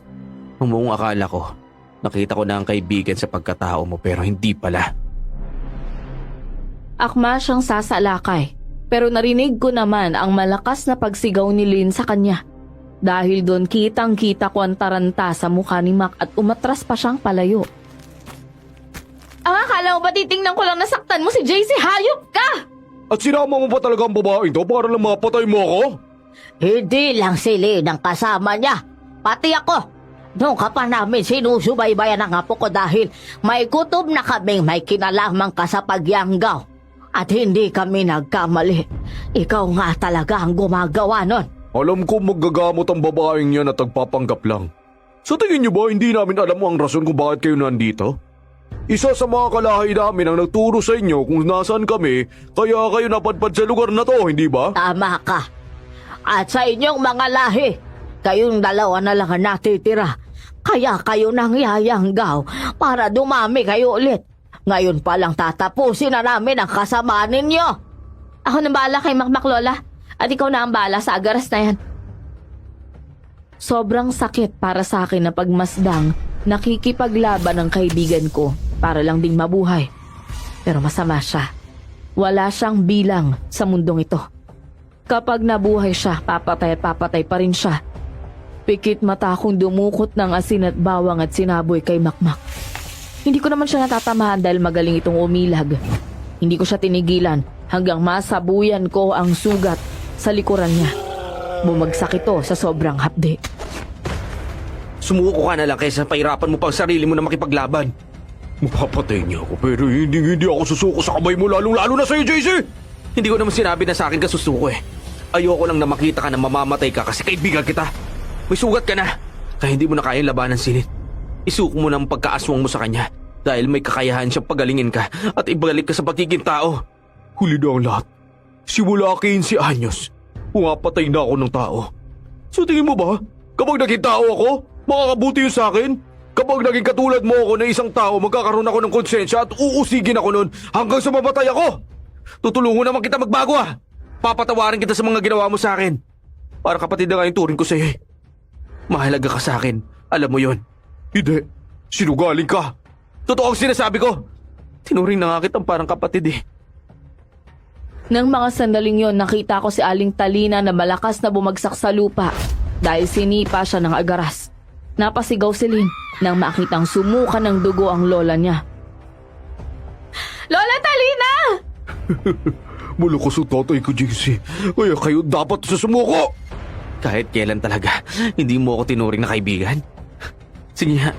Buong akala ko, nakita ko na ang kaibigan sa pagkatao mo pero hindi pala. Akma siyang sasalakay, pero narinig ko naman ang malakas na pagsigaw ni Lynn sa kanya. Dahil doon kitang-kita ko ang taranta sa mukha ni Mac at umatras pa siyang palayo. Ang akala mo ba titingnan ko lang nasaktan mo si JC? Hayop ka! At sinama mo ba talaga ang babaeng to para lang mapatay mo ako? Hindi lang si Lynn ang kasama niya. Pati ako. Noong ka pa namin sinusubaybayan ang apo ko dahil may kutob na kaming may kinalaman ka sa pagyanggaw. At hindi kami nagkamali. Ikaw nga talaga ang gumagawa nun. Alam ko maggagamot ang babaeng yan at nagpapanggap lang. Sa tingin niyo ba hindi namin alam ang rason kung bakit kayo nandito? Isa sa mga kalahi namin ang nagturo sa inyo kung nasaan kami, kaya kayo napadpad sa lugar na to, hindi ba? Tama ka. At sa inyong mga lahi, kayong dalawa na lang ang natitira. Kaya kayo nang yayanggaw para dumami kayo ulit. Ngayon pa lang tatapusin na namin ang kasamaan ninyo. Ako nang bahala kay Makmak, Lola. At ikaw na ang bahala sa agaras na yan. Sobrang sakit para sa akin na pagmasdang nakikipaglaban ng kaibigan ko para lang ding mabuhay. Pero masama siya. Wala siyang bilang sa mundong ito. Kapag nabuhay siya, papatay at papatay pa rin siya. Pikit mata akong dumukot ng asin at bawang at sinaboy kay Makmak. Hindi ko naman siya natatamahan dahil magaling itong umilag. Hindi ko siya tinigilan hanggang masabuyan ko ang sugat sa likuran niya. Bumagsak ito sa sobrang hapdi. Sumuko ka na lang kaysa pahirapan mo pang sarili mo na makipaglaban. Mapapatay niya ako pero hindi ako susuko sa kamay mo lalong-lalo na sa'yo, JC! Hindi ko naman sinabi na sa akin ka susuko eh. Ayoko lang na makita ka na mamamatay ka kasi kaibigan kita. May sugat ka na. Kaya hindi mo na kayang labanan silid. Isuko mo na ang pagkaaswang mo sa kanya dahil may kakayahan siyang pagalingin ka at ibalik ka sa pagiging tao. Huli na ang lahat. Simula 15 anyos, pumapatay na ako ng tao. So tingin mo ba, kapag naging tao ako, makakabuti yun sa akin? Kapag naging katulad mo ako na isang tao, magkakaroon ako ng konsensya at uusigin ako nun hanggang sa mamatay ako. Tutulungan naman kita magbago ah. Papatawarin kita sa mga ginawa mo sa akin. Para kapatid na nga yung turing ko sa'yo eh. Mahalaga ka sa akin. Alam mo yon. Hindi, sinugaling ka. Totoo ang sinasabi ko. Tinuring na nga kitang parang kapatid eh. Nang mga sandaling yon, nakita ko si Aling Talina na malakas na bumagsak sa lupa dahil sinipa siya ng agaras. Napasigaw si Lynn nang makitang sumuka ng dugo ang lola niya. Lola Talina! Malakas ang tatay ko, JC. Kaya kayo dapat sa sumuko. Kahit kailan talaga, hindi mo ako tinuring na kaibigan. Sige nga,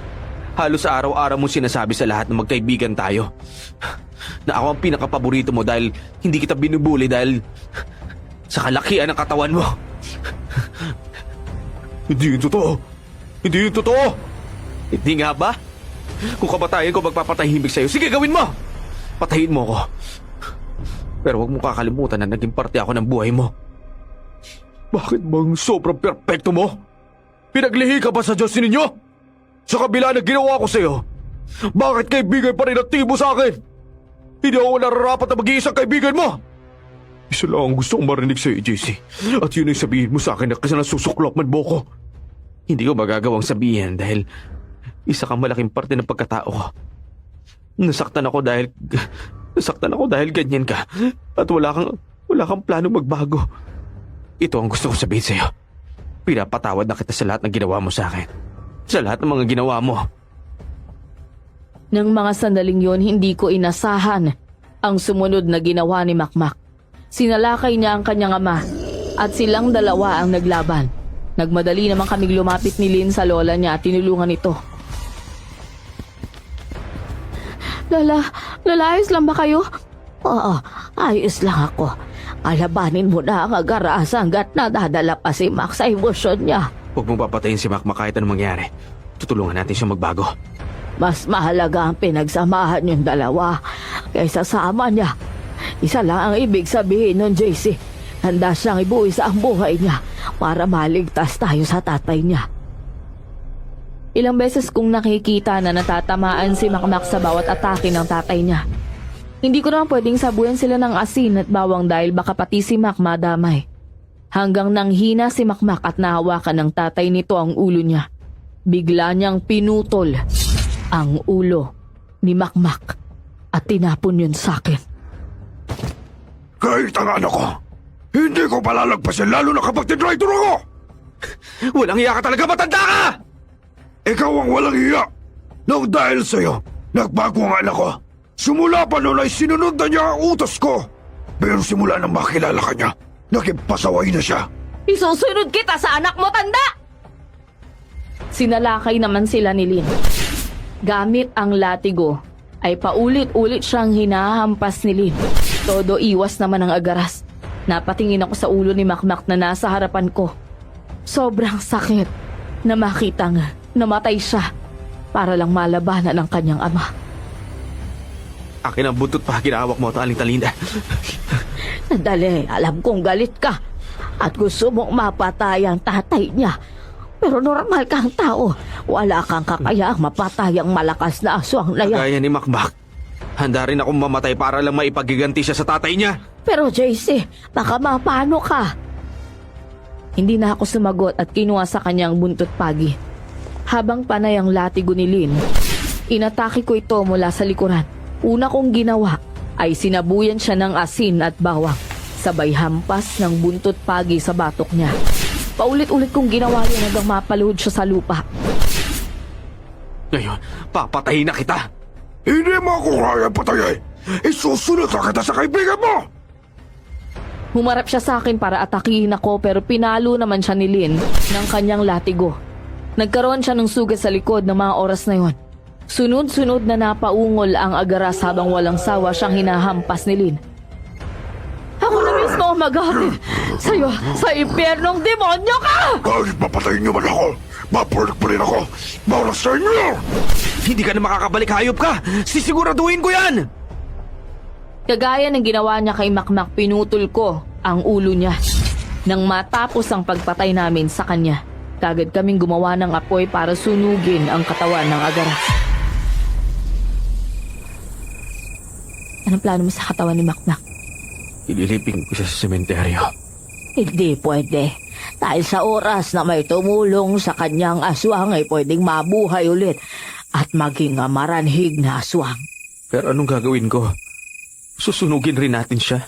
halos araw-araw mo sinasabi sa lahat na magkaibigan tayo. Na ako ang pinakapaborito mo dahil hindi kita binubuli dahil sa kalakihan ng katawan mo. Hindi yun totoo. Hindi yun totoo. Hindi nga ba? Kung kamatayin ko magpapatahimik sa'yo, sige gawin mo! Patayin mo ako. Pero huwag mo kakalimutan na naging parte ako ng buhay mo. Bakit bang sobrang perpekto mo? Pinaglihi ka ba sa Diyos ninyo? Sa kabila na ginawa ko sa'yo, bakit kaibigan pa rin ang tingin mo sa akin? Hindi ako nararapat na mag-iisang kaibigan mo! Isa lang ang gusto kong marinig sa'yo, JC. At yun ay sabihin mo sa akin na kasi nasusuklak man mo ko. Hindi ko magagawang sabihin dahil isa kang malaking parte ng pagkatao ko. Nasaktan ako dahil ganyan ka at wala kang plano magbago. Ito ang gusto kong sabihin sa'yo. Pinapatawad na kita sa lahat ng ginawa mo sa akin. Sa lahat ng mga ginawa mo. Nang mga sandaling yon, hindi ko inasahan ang sumunod na ginawa ni Makmak. Sinalakay niya ang kanyang ama at silang dalawa ang naglaban. Nagmadali naman kaming lumapit ni Lynn sa lola niya at tinulungan ito. Lola, ayos lang ba kayo? Oo, ayos lang ako. Alabanin mo na ang agaras hanggat nadadala pa si Mac sa emosyon niya. Huwag mong papatayin si Makmak kahit anong mangyari. Tutulungan natin siya magbago. Mas mahalaga ang pinagsamahan yung dalawa kaysa sama niya. Isa lang ang ibig sabihin nun, JC. Handa siyang ibuwis ang buhay niya para maligtas tayo sa tatay niya. Ilang beses kong nakikita na natatamaan si Makmak sa bawat atake ng tatay niya. Hindi ko naman pwedeng sabuyan sila ng asin at bawang dahil baka pati si Mac madamay. Hanggang nanghina si Makmak at nahawakan ng tatay nito ang ulo niya. Bigla niyang pinutol ang ulo ni Makmak at tinapon yun sa akin. Kahit ang anak ko, hindi ko palalagpasin lalo na kapag tinrider ako! Walang iya ka talaga, matanda ka! Ikaw ang walang iya! Nang dahil sa'yo, nagbago ang anak ko. Simula pa noon ay sinunod na niya ang utos ko. Pero simula nang makilala ka niya, nakipasaway na siya. Isusunod kita sa anak mo, tanda! Sinalakay naman sila ni Lynn. Gamit ang latigo, ay paulit-ulit siyang hinahampas ni Lynn. Todo iwas naman ang agaras. Napatingin ako sa ulo ni Makmak na nasa harapan ko. Sobrang sakit na makitang namatay siya para lang malabanan ang kanyang ama. Akin ang buntot pa, ginawak mo ito, Aling Talina. Sandali, alam kong galit ka at gusto mong mapatay ang tatay niya. Pero normal kang tao. Wala kang kakayaang mapatay ang malakas na aswang na yan. Gaya ni Makmak, handa rin akong mamatay para lang maipagiganti siya sa tatay niya. Pero JC, baka mapano ka? Hindi na ako sumagot at kinuha sa kanyang buntot pagi. Habang panay ang latigo ni Lynn, inatake ko ito mula sa likuran. Una kong ginawa ay sinabuyan siya ng asin at bawang. Sabay hampas ng buntot pagi sa batok niya. Paulit-ulit kong ginawa yan hanggang mapaluhod siya sa lupa. Ngayon, papatayin na kita. Hindi mo ako kaya patayin! Isusunod na kita sa kaibigan mo! Humarap siya sa akin para atakihin ako pero pinalo naman siya ni Lynn ng kanyang latigo. Nagkaroon siya ng sugat sa likod ng mga oras na yon. Sunod-sunod na napaungol ang agaras habang walang sawa siyang hinahampas ni Lynn. Ako na mismo ang maghatid sa'yo sa impyernong demonyo ka! Kahit papatayin niyo man ako, mapulik pa rin ako. Bawal sa inyo! Hindi ka na makakabalik, hayop ka! Sisiguraduhin ko yan! Kagaya ng ginawa niya kay Makmak, pinutol ko ang ulo niya. Nang matapos ang pagpatay namin sa kanya, kagad kaming gumawa ng apoy para sunugin ang katawan ng agaras. Anong plano mo sa katawan ni Makmak? Ililiping ko siya sa sementeryo. Hindi pwede. Dahil sa oras na may tumulong sa kanyang aswang ay pwedeng mabuhay ulit at maging maranhig na aswang. Pero anong gagawin ko? Susunugin rin natin siya.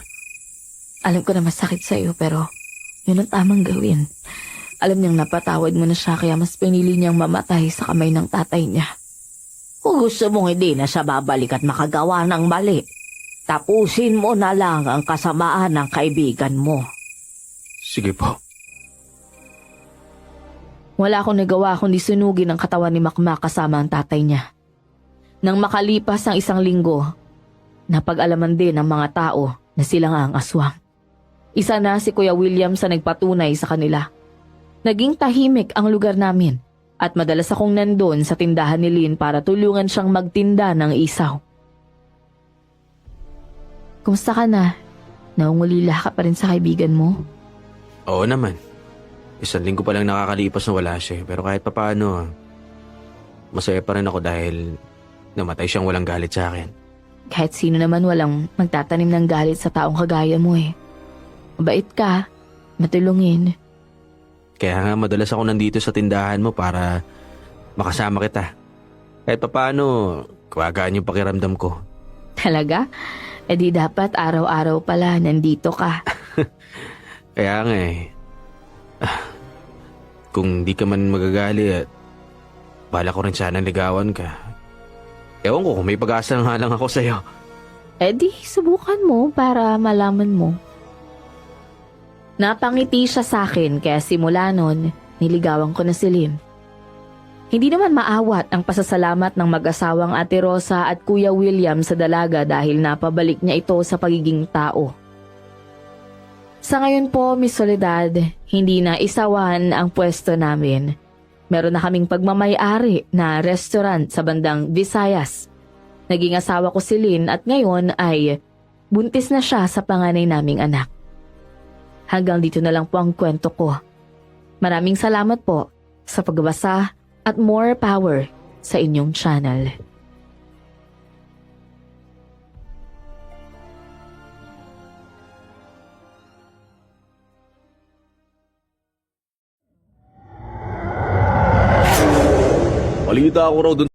Alam ko na masakit sa'yo pero yun ang tamang gawin. Alam niyang napatawad mo na siya kaya mas pinili niyang mamatay sa kamay ng tatay niya. Kung gusto mong hindi na siya babalik at makagawa ng mali, tapusin mo na lang ang kasamaan ng kaibigan mo. Sige po. Wala akong nagawa kundi sunugin ang katawan ni Makmak kasama ang tatay niya. Nang makalipas ang 1 linggo, napag-alaman din ng mga tao na sila nga ang aswang. Isa na si Kuya William sa nagpatunay sa kanila. Naging tahimik ang lugar namin at madalas akong nandun sa tindahan ni Lynn para tulungan siyang magtinda ng isaw. Kumusta ka na? Naungulila ka pa rin sa kaibigan mo? Oo naman. 1 linggo pa lang nakakalipas na wala siya. Pero kahit papaano, masaya pa rin ako dahil namatay siyang walang galit sa akin. Kahit sino naman walang magtatanim ng galit sa taong kagaya mo eh. Mabait ka, matulungin. Kaya nga madalas ako nandito sa tindahan mo para makasama kita. Kahit papaano, kawagaan yung pakiramdam ko. Talaga? E di dapat araw-araw pala nandito ka. Kaya nga eh. Kung di ka man magagali at bala ko rin sana ligawan ka. Ewan ko kung may pag-asa nga lang ako sa'yo. E di subukan mo para malaman mo. Napangiti siya sa akin kaya simula nun, niligawan ko na si Lynn. Hindi naman maawat ang pasasalamat ng mag-asawang Ate Rosa at Kuya William sa dalaga dahil napabalik niya ito sa pagiging tao. Sa ngayon po, Miss Soledad, hindi na isawan ang pwesto namin. Meron na kaming pagmamay-ari na restaurant sa bandang Visayas. Naging asawa ko si Lynn at ngayon ay buntis na siya sa panganay naming anak. Hanggang dito na lang po ang kwento ko. Maraming salamat po sa pagbabasa at more power sa inyong channel. Balita ako raw dun